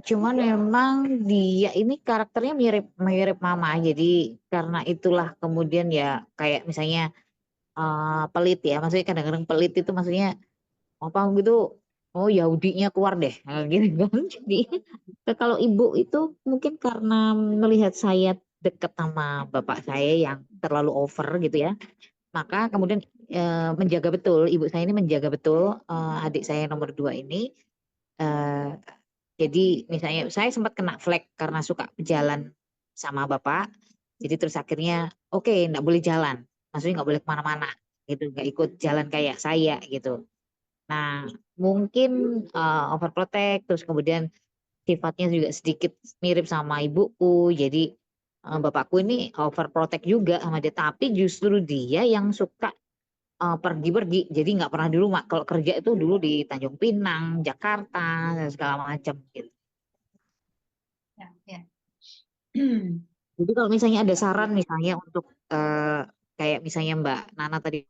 Cuman memang dia ini karakternya mirip mama, jadi karena itulah kemudian ya kayak misalnya pelit ya, maksudnya kadang-kadang pelit itu maksudnya apa gitu, oh Yahudinya keluar deh gitu kan. Jadi kalau ibu itu mungkin karena melihat saya dekat sama bapak saya yang terlalu over gitu ya, maka kemudian menjaga betul, ibu saya ini menjaga betul adik saya nomor 2 ini. Jadi misalnya saya sempat kena flag karena suka jalan sama bapak, jadi terus akhirnya oke, nggak boleh jalan, maksudnya nggak boleh kemana-mana gitu, nggak ikut jalan kayak saya gitu. Nah mungkin overprotect, terus kemudian sifatnya juga sedikit mirip sama ibuku, jadi bapakku ini overprotect juga sama dia, tapi justru dia yang suka pergi-pergi, jadi nggak pernah di rumah. Kalau kerja itu dulu di Tanjung Pinang, Jakarta, dan segala macam gitu. Ya. Jadi kalau misalnya ada saran misalnya untuk kayak misalnya Mbak Nana tadi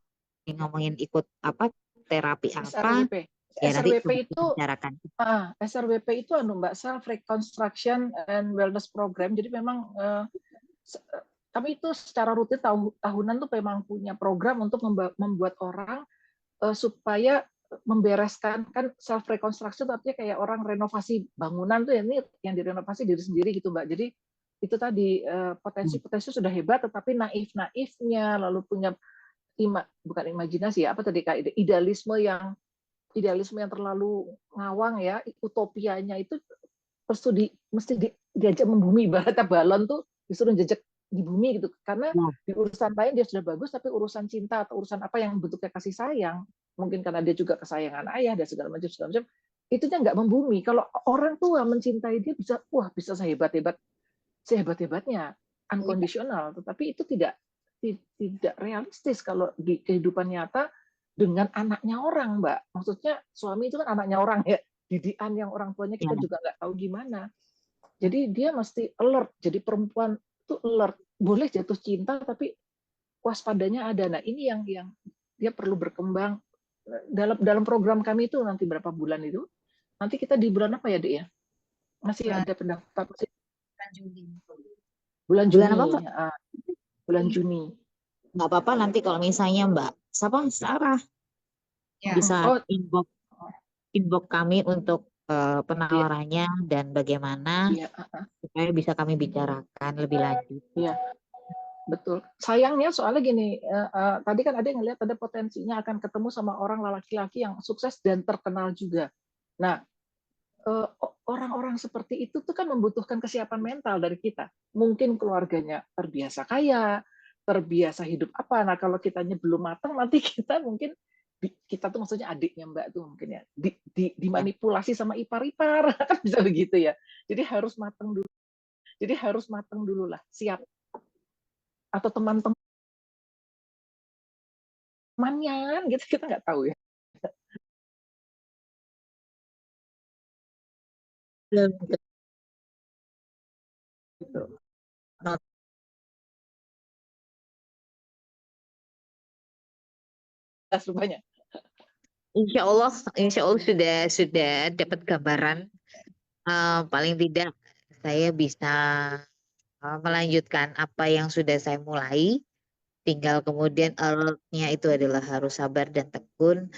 ngomongin ikut apa terapi apa, SRWP. ya nanti SRWP itu bicarakan. SRWP itu Mbak, self reconstruction and wellness program. Jadi memang kami itu secara rutin tahunan tuh memang punya program untuk membuat orang supaya membereskan, kan self reconstruction artinya kayak orang renovasi bangunan tuh, ini yang direnovasi diri sendiri gitu Mbak. Jadi itu tadi potensi sudah hebat, tetapi naifnya lalu punya bukan imajinasi ya, apa tadi kayak idealisme yang terlalu ngawang ya, utopianya itu mesti diajak membumi, ibaratnya balon tuh disuruh jejak di bumi gitu, karena di urusan lain dia sudah bagus, tapi urusan cinta atau urusan apa yang bentuknya kasih sayang, mungkin karena dia juga kesayangan ayah dan segala macam itunya nggak membumi. Kalau orang tua mencintai dia bisa sehebat-hebatnya unconditional, tetapi itu tidak realistis kalau di kehidupan nyata dengan anaknya orang, Mbak. Maksudnya suami itu kan anaknya orang ya, didikan yang orang tuanya kita juga nggak tahu gimana. Jadi dia mesti alert. Jadi perempuan itu alert. Boleh jatuh cinta tapi waspadanya ada. Nah, ini yang dia perlu berkembang dalam program kami itu nanti berapa bulan itu. Nanti kita di bulan apa ya, Dek ya? Masih Bulan ada pendaftar masih Juli. bulan Bulan Juni. apa, Mbak? Bulan Juni. Nggak apa-apa nanti kalau misalnya Mbak Sarah Ya. bisa Oh, inbox kami untuk iya, penawarannya dan bagaimana iya, supaya bisa kami bicarakan lebih lanjut. iya. Betul. Sayangnya soalnya gini, tadi kan ada yang ngelihat ada potensinya akan ketemu sama orang laki-laki yang sukses dan terkenal juga. Nah, orang-orang seperti itu tuh kan membutuhkan kesiapan mental dari kita. Mungkin keluarganya terbiasa kaya, terbiasa hidup apa. Nah, kalau kitanya belum matang, nanti kita mungkin kita tuh maksudnya adiknya Mbak tuh mungkin ya dimanipulasi sama ipar-ipar kan bisa begitu ya. Jadi harus matang dulu. Jadi harus matang dulu lah, siap. Atau teman-temannya gitu kita nggak tahu ya. Belum Gitu. not- Rupanya. Insya Allah sudah dapat gambaran. Paling tidak saya bisa melanjutkan apa yang sudah saya mulai. Tinggal kemudian alertnya itu adalah harus sabar dan tekun.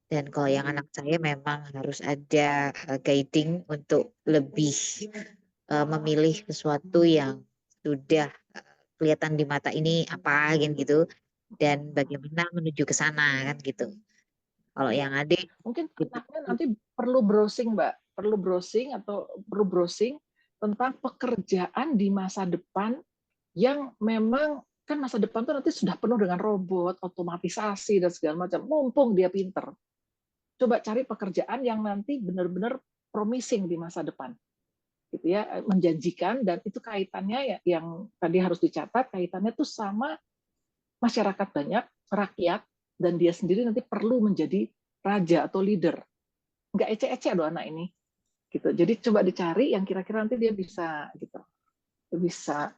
Dan kalau yang anak saya memang harus ada guiding untuk lebih memilih sesuatu yang sudah kelihatan di mata ini apa gitu dan bagaimana menuju ke sana kan gitu. Kalau yang adik Mungkin gitu. anaknya nanti perlu browsing, Mbak. Perlu browsing tentang pekerjaan di masa depan yang memang kan masa depan tuh nanti sudah penuh dengan robot, otomatisasi dan segala macam. Mumpung dia pinter. Coba cari pekerjaan yang nanti benar-benar promising di masa depan. Gitu ya, menjanjikan dan itu kaitannya ya yang tadi harus dicatat kaitannya tuh sama masyarakat banyak, rakyat dan dia sendiri nanti perlu menjadi raja atau leader. Nggak ece-ece loh anak ini gitu. Jadi coba dicari yang kira-kira nanti dia bisa gitu. Bisa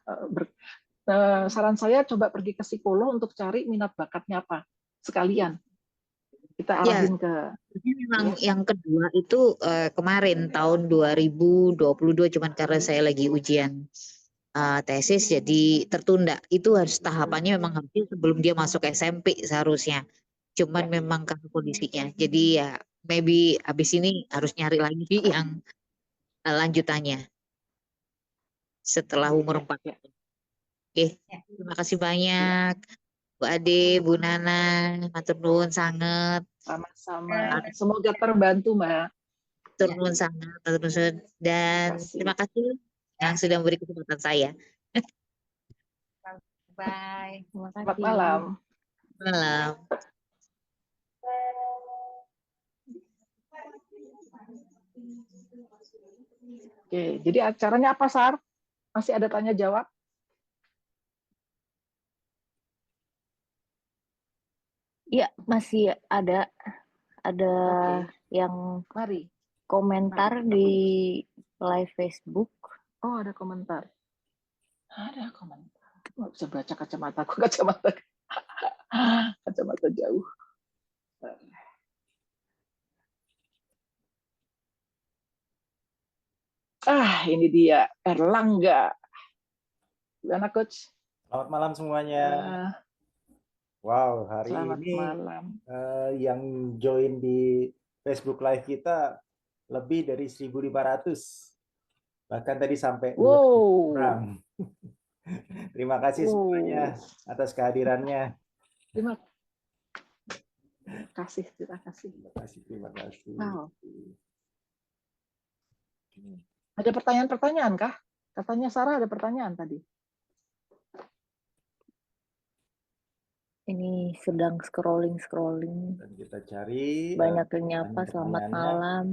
saran saya coba pergi ke psikolog untuk cari minat bakatnya apa. Sekalian kita Ya, arahin ke ini memang ya. yang kedua itu kemarin tahun 2022 cuman karena saya lagi ujian tesis jadi tertunda. Itu harus tahapannya memang harusnya sebelum dia masuk SMP seharusnya. Cuman Ya. memang karena kondisinya. Jadi ya maybe habis ini harus nyari lagi yang lanjutannya setelah umur Ya, 4. ya. Oke, Ya. terima kasih Ya. banyak Bu Ade, Bu Nana, matur nuwun sangat. Sama-sama. Semoga terbantu, Mbak. Matur Ya. nuwun sangat, matur nuwun dan terima kasih yang sudah memberi kesempatan saya. Bye. Terima Selamat kasih. malam. Malam. Oke, jadi acaranya apa, Sar? Masih ada tanya jawab? Iya, masih ada Oke, yang mari. komentar di live Facebook. Oh, ada komentar. Ada komentar. Nggak bisa baca kacamata aku, kacamata jauh. Ini dia Erlangga. Gimana, Coach? Selamat malam semuanya. Wow, hari Selamat ini malam. Yang join di Facebook Live kita lebih dari 1.500. Bahkan tadi sampai 2.000 orang. Terima kasih semuanya atas kehadirannya. Terima kasih. Terima kasih. Wow. Ada pertanyaan-pertanyaan kah? Katanya Sarah ada pertanyaan tadi. Ini sedang scrolling. Dan kita cari. Banyak yang nyapa, selamat pertanyaannya. malam.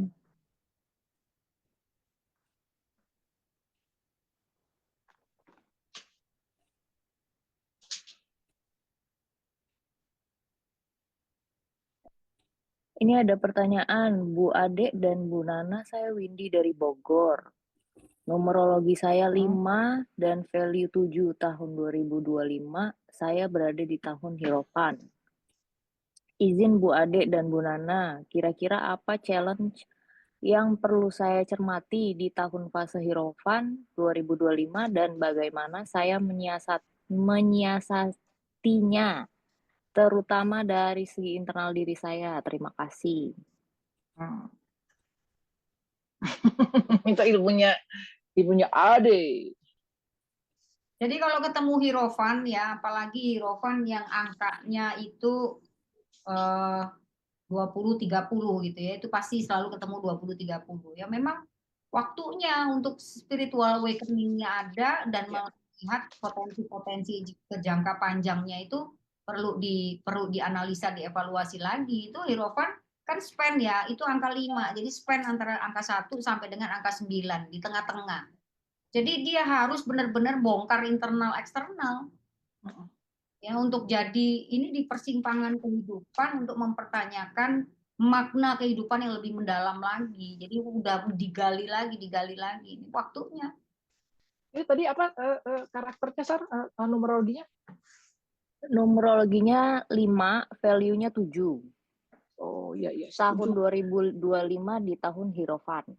Ini ada pertanyaan, Bu Ade dan Bu Nana, saya Windy dari Bogor. Numerologi saya 5 dan value 7 tahun 2025. Saya berada di tahun Hierophant. Izin Bu Ade dan Bu Nana, kira-kira apa challenge yang perlu saya cermati di tahun fase Hierophant 2025 dan bagaimana saya menyiasatinya, terutama dari segi internal diri saya. Terima kasih. Minta ibunya Ade. Jadi kalau ketemu Hierophant ya, apalagi Hierophant yang angkanya itu 20-30 gitu ya, itu pasti selalu ketemu 20-30. Ya memang waktunya untuk spiritual awakening-nya ada dan melihat potensi-potensi ke jangka panjangnya itu perlu dianalisa, dievaluasi lagi. Itu Hierophant kan span ya, itu angka 5. Jadi span antara angka 1 sampai dengan angka 9 di tengah-tengah. Jadi dia harus benar-benar bongkar internal eksternal. Ya, untuk jadi ini di persimpangan kehidupan untuk mempertanyakan makna kehidupan yang lebih mendalam lagi. Jadi udah digali lagi ini waktunya. Ini tadi apa karakternya Sar, numerologinya? Numerologinya 5, value-nya 7. Oh iya. Tahun 2025 di tahun Hierophant.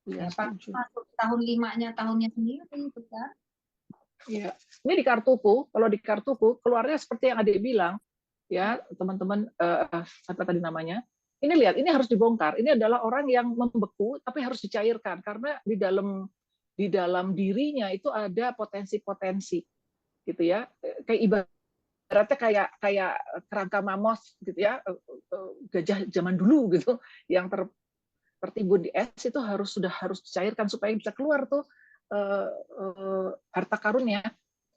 Ya, masuk tahun 5-nya tahunnya sendiri itu kan. Iya. Ini di kartuku, kalau di kartuku keluarnya seperti yang Adik bilang, ya teman-teman, apa tadi namanya? Ini lihat, ini harus dibongkar. Ini adalah orang yang membeku tapi harus dicairkan karena di dalam dirinya itu ada potensi-potensi, gitu ya. Kayak ibaratnya kayak kerangka mamos, gitu ya, gajah zaman dulu gitu, yang tertimbun di es itu harus dicairkan supaya bisa keluar tuh harta karunnya,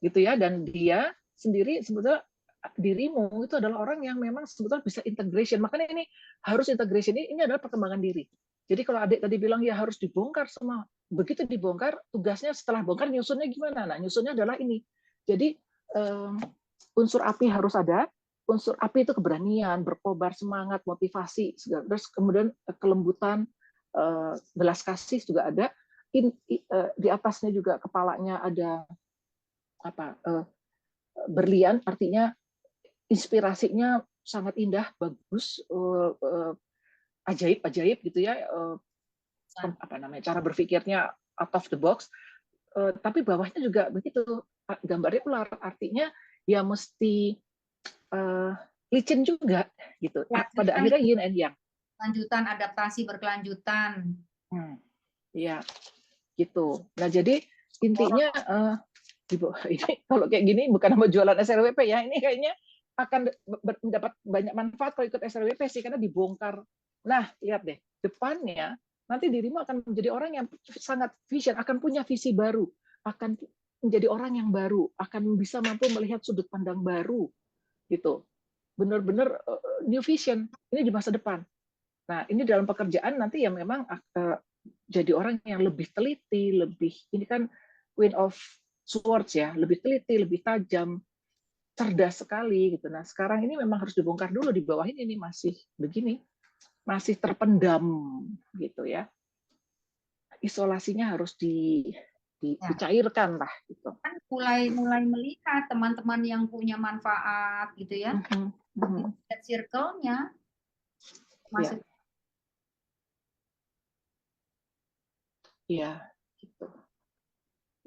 gitu ya. Dan dia sendiri sebetulnya dirimu itu adalah orang yang memang sebetulnya bisa integration. Makanya ini harus integration, ini adalah perkembangan diri. Jadi kalau Adik tadi bilang ya harus dibongkar semua, begitu dibongkar tugasnya setelah bongkar nyusunnya gimana? Nah nyusunnya adalah ini. Jadi unsur api harus ada. Unsur api itu keberanian, berkobar, semangat, motivasi, terus kemudian kelembutan, belas kasih juga ada. Di atasnya juga kepalanya ada apa? Berlian, artinya inspirasinya sangat indah, bagus, ajaib gitu ya. Apa namanya? Cara berpikirnya out of the box. Tapi bawahnya juga begitu, gambarnya ular, artinya ya mesti licin juga gitu. Pada akhirnya yin and yang. Lanjutan adaptasi berkelanjutan. Ya, gitu. Nah jadi intinya ini kalau kayak gini bukan nama jualan SRWP ya, ini kayaknya akan mendapat banyak manfaat kalau ikut SRWP sih karena dibongkar. Nah lihat deh depannya nanti dirimu akan menjadi orang yang sangat vision, akan punya visi baru, akan menjadi orang yang baru, akan bisa mampu melihat sudut pandang baru gitu. Benar-benar new vision ini di masa depan. Nah ini dalam pekerjaan nanti yang memang jadi orang yang lebih teliti, lebih ini kan Queen of Swords ya, lebih teliti, lebih tajam, cerdas sekali gitu. Nah sekarang ini memang harus dibongkar dulu, di bawah ini masih begini, masih terpendam gitu ya. Isolasinya harus dicairkan lah gitu. Kan mulai melihat teman-teman yang punya manfaat gitu ya. Circle-nya masuk. Ya, gitu.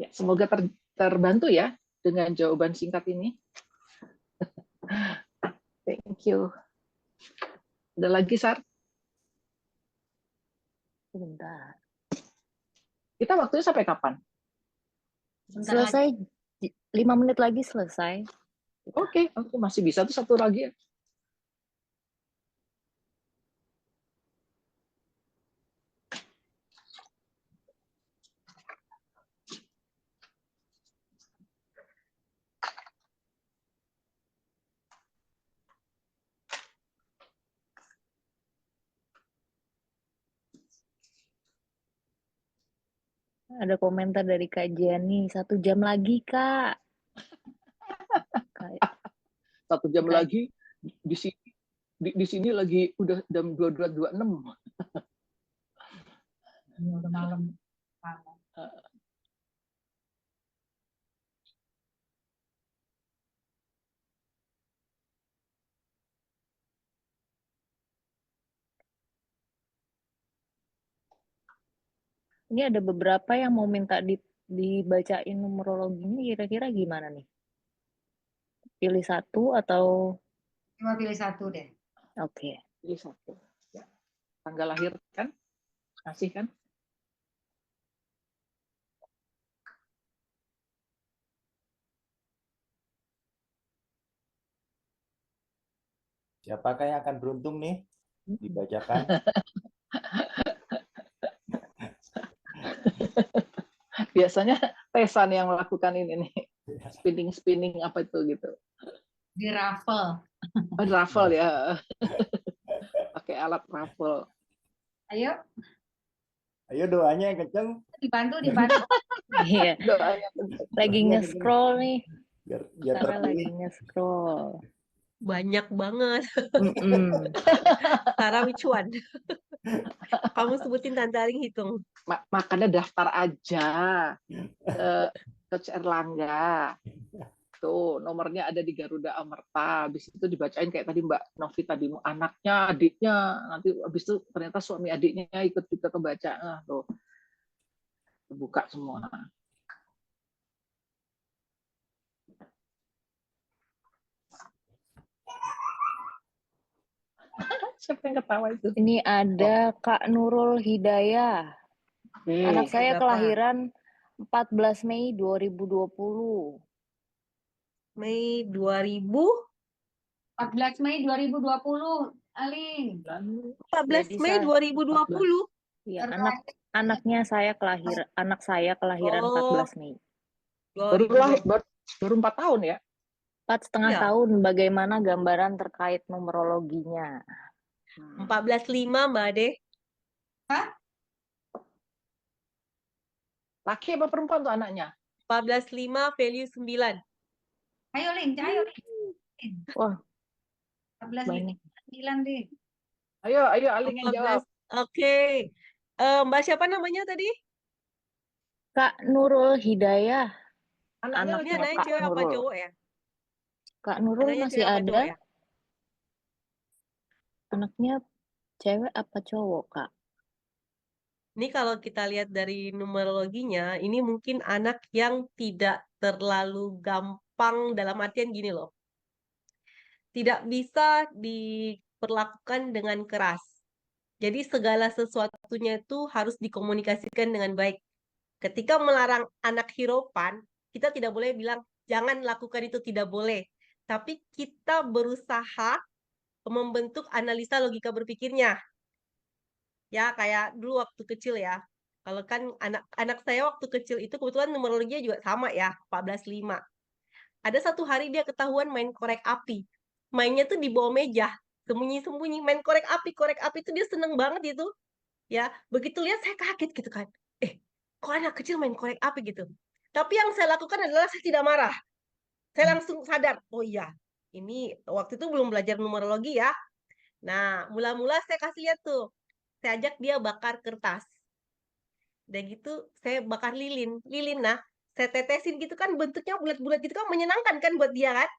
Ya, semoga terbantu ya dengan jawaban singkat ini. Thank you. Ada lagi, Sar? Sebentar. Kita waktunya sampai kapan? Selesai 5 menit lagi selesai. Oke, masih bisa tuh satu lagi. Ada komentar dari Kak Jenny, 1 jam lagi Kak. 1 jam lagi di sini lagi udah jam 22.26. Udah malam. Ini ada beberapa yang mau minta dibacain numerologinya, kira-kira gimana nih? Pilih satu atau? Coba pilih satu deh. Oke. Pilih satu. Ya. Tanggal lahir kan? Masih kan? Siapakah yang akan beruntung nih? Dibacakan. Biasanya Tesan yang melakukan ini nih. Spinning apa itu gitu. Di raffle. Oh, raffle ya. Pakai alat raffle. Ayo. Ayo doanya yang kenceng. Dibantu. Iya. Doanya. Lagi nge-scroll nih. Biar Sarah lagi terpilih. nge-scroll. Banyak banget. Sarah, which one? Kamu sebutin Tante Aling hitung. Makanya daftar aja ke Coach Erlangga. Tuh, nomornya ada di Garuda Amerta. Habis itu dibacain kayak tadi Mbak Novi tadi, anaknya, adiknya, nanti habis itu ternyata suami adiknya ikut juga kebaca. Nah, tuh. Buka semua. Siapa yang ketawa itu? Ini ada Kak Nurul Hidayah. Anak saya Berapa? kelahiran 14 Mei 2020. Mei 2000? 14 Mei 2020, Aling. 14 Jadi Mei 2020? Ya, anak saya kelahiran Oh. 14 Mei. Baru 4 tahun ya? 4,5 Iya. tahun. Bagaimana gambaran terkait numerologinya? 14,5 Mbak Ade. Hah? Laki apa perempuan tuh anaknya? 14,5 value 9. Ayo, Ling. Wah, 14 banyak. 9 deh. Ayo Aling yang jawab. Oke. Mbak siapa namanya tadi? Kak Nurul Hidayah. Anaknya Ini laki anaknya Kak cewek apa Nurul. cowok ya? Kak Nurul Anaknya masih cewek apa cowok ada? ya? Anaknya cewek apa cowok, Kak? Ini kalau kita lihat dari numerologinya, ini mungkin anak yang tidak terlalu gampang dalam artian gini loh. Tidak bisa diperlakukan dengan keras. Jadi segala sesuatunya itu harus dikomunikasikan dengan baik. Ketika melarang anak hiropan, kita tidak boleh bilang, jangan lakukan itu, tidak boleh. Tapi kita berusaha membentuk analisa logika berpikirnya. Ya, kayak dulu waktu kecil ya. Kalau kan anak saya waktu kecil itu kebetulan numerologinya juga sama ya, 14,5. Ada satu hari dia ketahuan main korek api. Mainnya tuh di bawah meja, sembunyi-sembunyi main korek api itu dia seneng banget itu. Ya, begitu lihat saya kaget gitu kan. Kok anak kecil main korek api gitu. Tapi yang saya lakukan adalah saya tidak marah. Saya langsung sadar, oh iya, ini waktu itu belum belajar numerologi ya. Nah, mula-mula saya kasih lihat tuh. Saya ajak dia bakar kertas. Dan gitu saya bakar lilin. Nah, saya tetesin gitu kan bentuknya bulat-bulat gitu kan menyenangkan kan buat dia kan.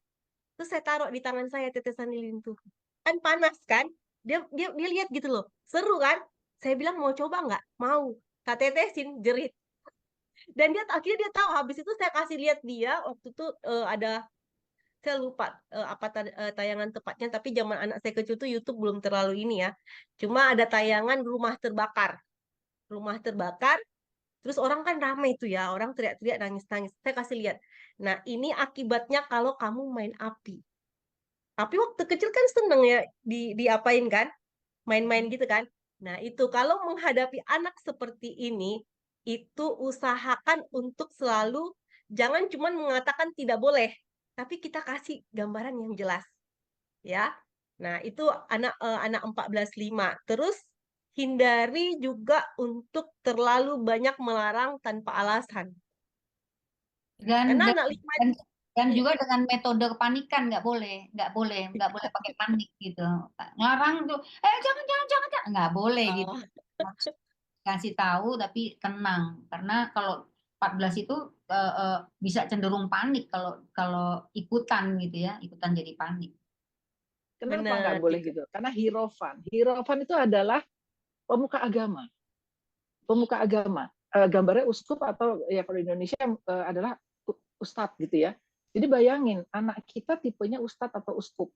Terus saya taruh di tangan saya tetesan lilin tuh. Kan panas kan? Dia lihat gitu loh. Seru kan? Saya bilang mau coba nggak? Mau. Saya tetesin jerit. Dan akhirnya dia tahu. Habis itu saya kasih lihat dia waktu itu ada, saya lupa apa tayangan tepatnya, tapi zaman anak saya kecil tuh YouTube belum terlalu ini ya. Cuma ada tayangan rumah terbakar. Rumah terbakar, terus orang kan ramai itu ya, orang teriak-teriak, nangis-nangis. Saya kasih lihat. Nah, ini akibatnya kalau kamu main api. Api waktu kecil kan seneng ya diapain kan? Main-main gitu kan? Nah, itu kalau menghadapi anak seperti ini, itu usahakan untuk selalu jangan cuma mengatakan tidak boleh, tapi kita kasih gambaran yang jelas. Ya. Nah, itu anak 14,5. Terus hindari juga untuk terlalu banyak melarang tanpa alasan. Karena anak 5 dan juga dengan metode kepanikan nggak boleh pakai panik gitu. Ngelarang tuh, jangan, nggak boleh gitu. Kasih tahu tapi tenang, karena kalau 14 itu bisa cenderung panik kalau ikutan gitu ya, ikutan jadi panik. Kenapa nggak boleh gitu? Karena Hierophant itu adalah pemuka agama. gambarnya uskup atau ya kalau di Indonesia adalah ustadz gitu ya. Jadi bayangin anak kita tipenya ustadz atau uskup.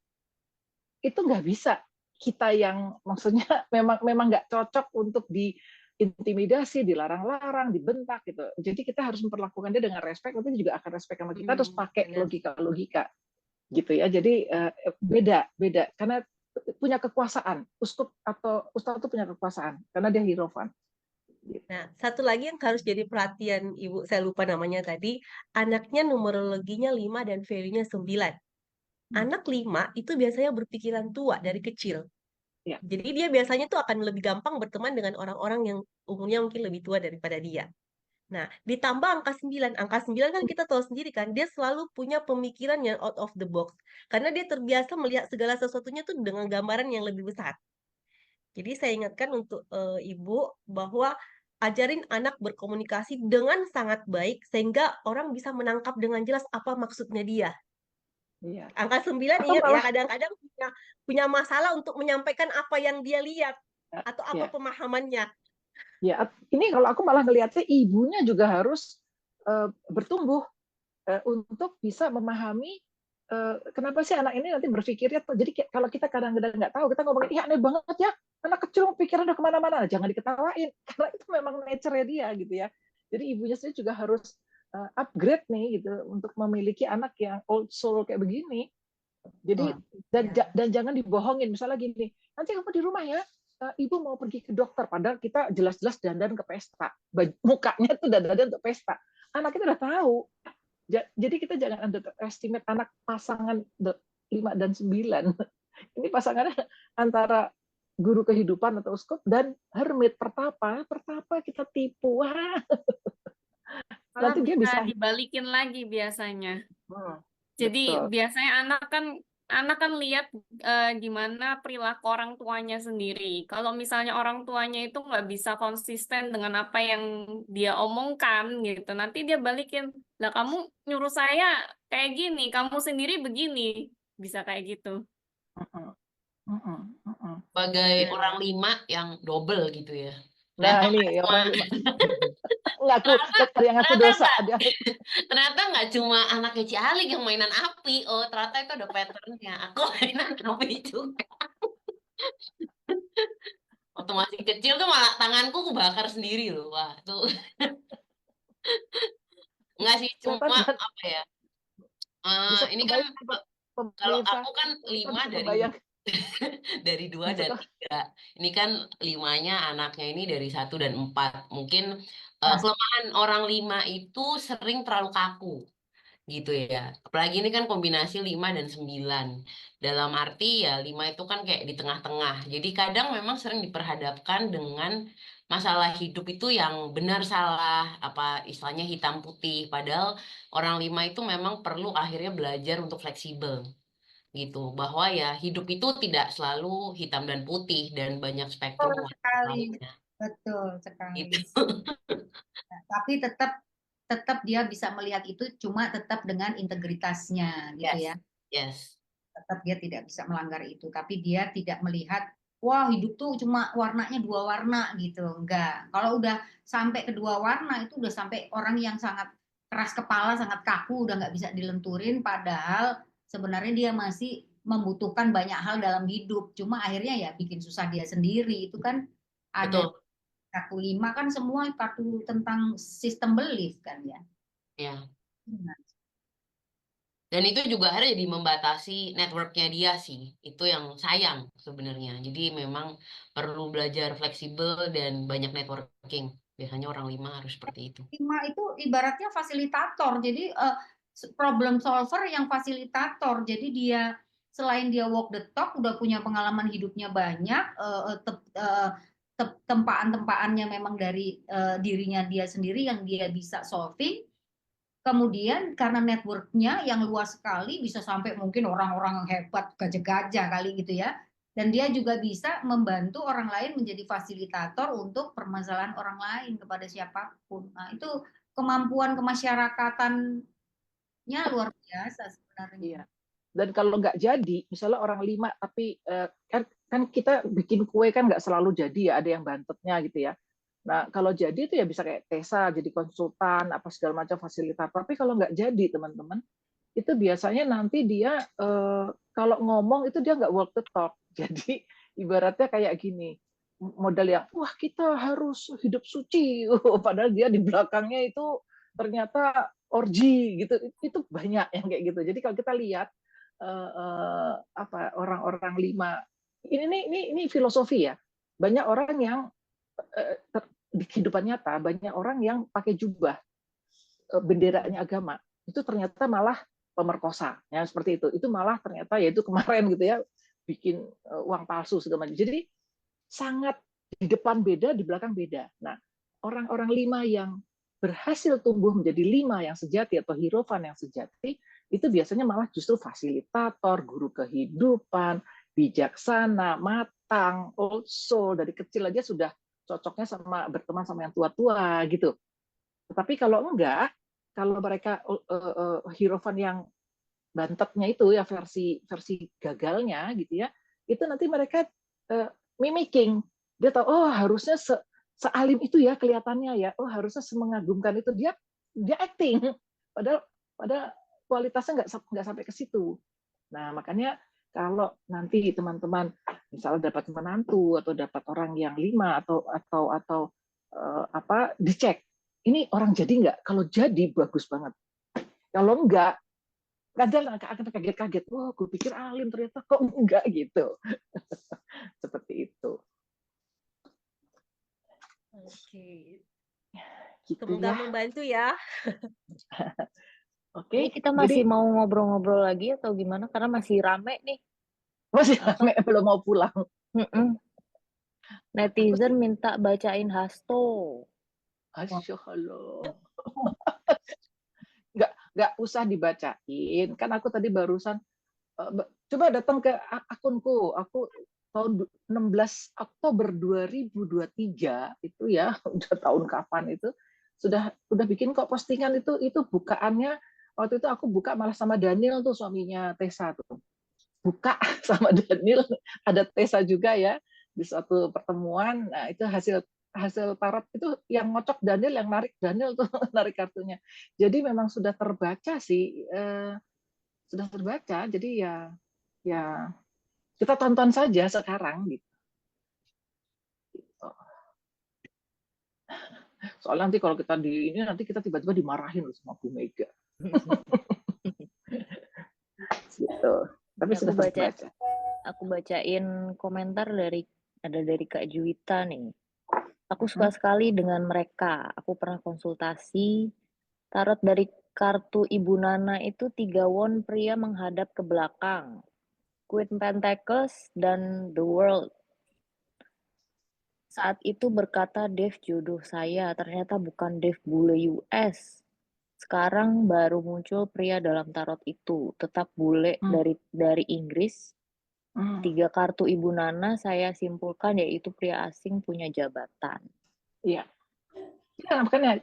Itu nggak bisa kita yang maksudnya memang nggak cocok untuk diintimidasi, dilarang-larang, dibentak gitu. Jadi kita harus memperlakukan dia dengan respect, tapi juga akan respect sama kita, terus pakai logika-logika gitu ya. Jadi beda karena punya kekuasaan. Uskup atau ustadz itu punya kekuasaan karena dia hierophant. Nah, satu lagi yang harus jadi perhatian Ibu, saya lupa namanya tadi, anaknya numerologinya 5 dan value-nya 9. Anak 5 itu biasanya berpikiran tua dari kecil. Ya. Jadi dia biasanya tuh akan lebih gampang berteman dengan orang-orang yang umurnya mungkin lebih tua daripada dia. Nah, ditambah angka 9. Angka 9 kan kita tahu sendiri kan, dia selalu punya pemikiran yang out of the box. Karena dia terbiasa melihat segala sesuatunya tuh dengan gambaran yang lebih besar. Jadi saya ingatkan untuk Ibu bahwa ajarin anak berkomunikasi dengan sangat baik sehingga orang bisa menangkap dengan jelas apa maksudnya dia. Iya. Angka 9 Atau ingat ya, malah kadang-kadang punya masalah untuk menyampaikan apa yang dia lihat atau apa ya. pemahamannya. Ya, ini kalau aku malah ngelihatnya ibunya juga harus bertumbuh untuk bisa memahami kenapa sih anak ini nanti berpikirnya. Jadi kalau kita kadang-kadang nggak tahu, kita ngomongin, iya aneh banget ya, anak kecil pikiran udah kemana-mana, jangan diketawain, karena itu memang nature-nya dia gitu ya. Jadi ibunya sendiri juga harus upgrade nih gitu untuk memiliki anak yang old soul kayak begini. Jadi dan jangan dibohongin, misalnya gini, nanti kamu di rumah ya, ibu mau pergi ke dokter, padahal kita jelas-jelas dandan ke pesta, mukanya tuh dandan untuk pesta, anak kita udah tahu. Jadi kita jangan underestimate anak pasangan 5 dan 9. Ini pasangannya antara guru kehidupan atau uskup dan hermit, pertapa kita tipu. Wah. Malah Nanti dia bisa dibalikin lagi biasanya. Jadi betul. biasanya anak kan lihat gimana perilaku orang tuanya sendiri. Kalau misalnya orang tuanya itu nggak bisa konsisten dengan apa yang dia omongkan gitu, nanti dia balikin, lah kamu nyuruh saya kayak gini, kamu sendiri begini, bisa kayak gitu. Sebagai orang 5 yang double gitu ya. Nah ini orang 5 ngaku dosa. Ternyata nggak cuma anaknya Cialik yang mainan api. Oh, ternyata itu ada patternnya. Aku mainan api juga. Waktu masih kecil tuh malah tanganku kebakar sendiri loh. Wah, tuh. Enggak sih, cuma apa ya? Ini kan kalau aku kan 5 dari 2 dan 3. Ini kan 5-nya anaknya ini dari 1 dan 4. Mungkin kelemahan orang 5 itu sering terlalu kaku gitu ya. Apalagi ini kan kombinasi 5 dan 9. Dalam arti ya 5 itu kan kayak di tengah-tengah. Jadi kadang memang sering diperhadapkan dengan masalah hidup itu yang benar salah, apa istilahnya hitam putih. Padahal orang 5 itu memang perlu akhirnya belajar untuk fleksibel gitu, bahwa ya hidup itu tidak selalu hitam dan putih dan banyak spektrum Betul sekali, lainnya. betul sekali. Gitu. Nah, tapi tetap dia bisa melihat itu cuma tetap dengan integritasnya gitu ya. Yes. Tetap dia tidak bisa melanggar itu, tapi dia tidak melihat wah hidup tuh cuma warnanya 2 warna gitu. Enggak. Kalau udah sampai ke 2 warna itu udah sampai orang yang sangat keras kepala, sangat kaku, udah nggak bisa dilenturin, padahal sebenarnya dia masih membutuhkan banyak hal dalam hidup. Cuma akhirnya ya bikin susah dia sendiri. Itu kan ada kartu 5 kan semua kartu tentang sistem belief kan ya. Ya. Dan itu juga akhirnya jadi membatasi networknya dia sih. Itu yang sayang sebenarnya. Jadi memang perlu belajar fleksibel dan banyak networking. Biasanya orang 5 harus seperti itu. 5 itu ibaratnya fasilitator. Jadi problem solver yang fasilitator. Jadi dia selain dia walk the talk, udah punya pengalaman hidupnya banyak, tempaan-tempaannya memang dari dirinya dia sendiri yang dia bisa solving. Kemudian karena networknya yang luas sekali, bisa sampai mungkin orang-orang yang hebat, gajah-gajah kali gitu ya. Dan dia juga bisa membantu orang lain menjadi fasilitator untuk permasalahan orang lain kepada siapapun. Nah, itu kemampuan kemasyarakatannya luar biasa sebenarnya. Iya. Dan kalau nggak jadi, misalnya orang 5 tapi kan kita bikin kue kan nggak selalu jadi ya, ada yang bantetnya gitu ya. Nah, kalau jadi itu ya bisa kayak Tessa, jadi konsultan, apa segala macam fasilitator. Tapi kalau nggak jadi, teman-teman, itu biasanya nanti dia kalau ngomong itu dia nggak walk the talk. Jadi ibaratnya kayak gini, modal yang wah kita harus hidup suci, padahal dia di belakangnya itu ternyata orgi gitu. Itu banyak yang kayak gitu. Jadi kalau kita lihat apa orang-orang 5 ini filosofi ya. Banyak orang yang di kehidupan nyata banyak orang yang pakai jubah benderanya agama itu ternyata malah pemerkosa ya seperti itu malah ternyata yaitu kemarin gitu ya bikin uang palsu segala macam. Jadi sangat di depan beda di belakang beda. Nah, orang-orang 5 yang berhasil tumbuh menjadi 5 yang sejati atau hierophant yang sejati itu biasanya malah justru fasilitator, guru kehidupan, bijaksana, matang, old soul, dari kecil aja sudah cocoknya sama berteman sama yang tua-tua gitu. Tetapi kalau enggak, kalau mereka hierophant yang bantetnya itu ya versi gagalnya gitu ya, itu nanti mereka mimicking. Dia tahu oh harusnya sealim itu ya kelihatannya ya, oh harusnya semengagumkan itu dia acting. Padahal kualitasnya nggak sampai ke situ. Nah makanya kalau nanti teman-teman misalnya dapat menantu atau dapat orang yang 5 atau apa dicek ini orang jadi nggak? Kalau jadi bagus banget. Kalau enggak kadang akan kaget-kaget. Wah, gue pikir alim ternyata kok enggak gitu. Seperti itu. Oke. Gitu Semoga ya. membantu ya. Oke. Ini kita masih mau ngobrol-ngobrol lagi atau gimana? Karena masih rame nih. Masih rame, belum mau pulang. Netizen minta bacain Hasto. Masya Allah. Nggak usah dibacain. Kan aku tadi barusan coba datang ke akunku. Aku tahun 16 Oktober 2023 itu ya, udah tahun kapan itu sudah bikin kok postingan itu bukaannya waktu itu aku buka malah sama Daniel tuh suaminya Tessa tuh. Buka sama Daniel, ada Tessa juga ya di suatu pertemuan. Nah, itu hasil tarot itu yang ngocok Daniel, yang narik Daniel tuh narik kartunya. Jadi memang sudah terbaca sih, sudah terbaca. Jadi ya kita tonton saja sekarang gitu. Soalnya nanti kalau kita di ini nanti kita tiba-tiba dimarahin loh sama Bu Mega. Gitu. Tapi sudah terbaca. Aku bacain komentar dari Kak Juwita nih. Aku suka sekali dengan mereka. Aku pernah konsultasi tarot dari kartu Ibu Nana itu 3 won pria menghadap ke belakang. Queen Pentacles dan The World. Saat itu berkata Dev jodoh saya, ternyata bukan Dev bule US. Sekarang baru muncul pria dalam tarot itu, tetap bule dari Inggris. 3 kartu Ibu Nana saya simpulkan yaitu pria asing punya jabatan. Iya. Ya, makanya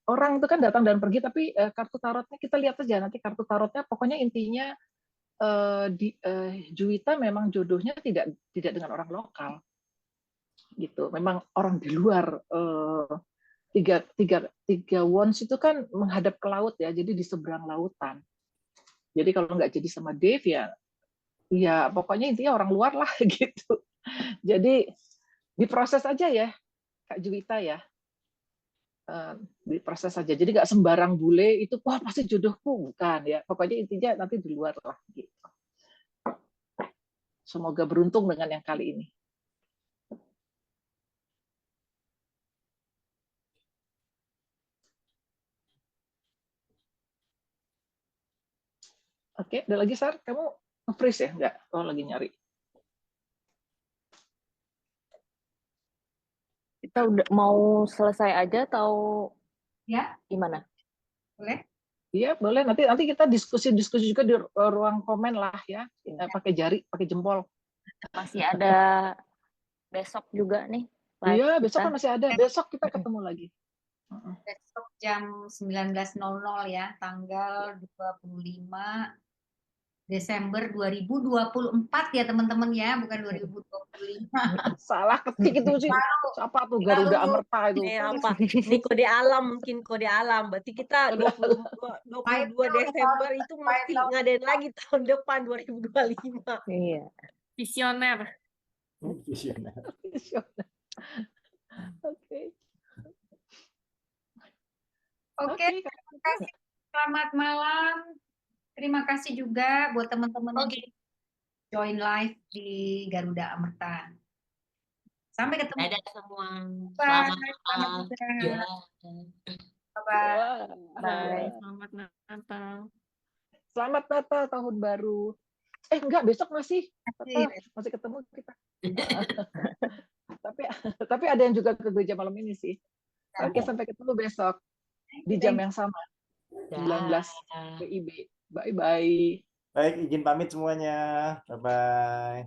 orang itu kan datang dan pergi, tapi kartu tarotnya kita lihat aja nanti kartu tarotnya. Pokoknya intinya Juwita memang jodohnya tidak dengan orang lokal, gitu. Memang orang di luar. Tiga wands itu kan menghadap ke laut ya, jadi di seberang lautan. Jadi kalau nggak jadi sama Dave ya pokoknya intinya orang luar lah gitu. Jadi diproses aja ya Kak Juwita ya. Diproses saja. Jadi nggak sembarang bule itu wah pasti jodohku, bukan ya. Pokoknya intinya nanti di luar lah gitu. Semoga beruntung dengan yang kali ini. Oke, ada lagi Sar? Kamu nge-freeze ya? Nggak? Oh, lagi nyari. Kita udah mau selesai aja atau ya gimana? Boleh? Iya, boleh. Nanti kita diskusi juga di ruang komen lah ya. Pakai jari, pakai jempol. Masih ada besok juga nih. Iya, besok kan masih ada. Besok kita ketemu lagi. Besok jam 19.00 ya, tanggal 25 Desember 2024 ya teman-teman ya, bukan 2025. Salah ketik itu sih. Siapa tuh Garuda Amerta itu? Apa? Ini kode alam, mungkin kode alam. Berarti kita 22 Desember itu mesti ngadain lagi tahun depan 2025. Iya. Visioner. Visioner. Oke, terima kasih. Selamat malam. Terima kasih juga buat teman-teman yang join live di Garuda Amerta. Sampai ketemu. Dadah semua. Selamat malam. Bye. Selamat Natal. Selamat Natal, tahun baru. Enggak, besok masih ketemu kita. tapi ada yang juga ke gereja malam ini sih. Oke, sampai ketemu besok di jam yang sama. 19 WIB. Bye-bye. Baik, izin pamit semuanya. Bye-bye.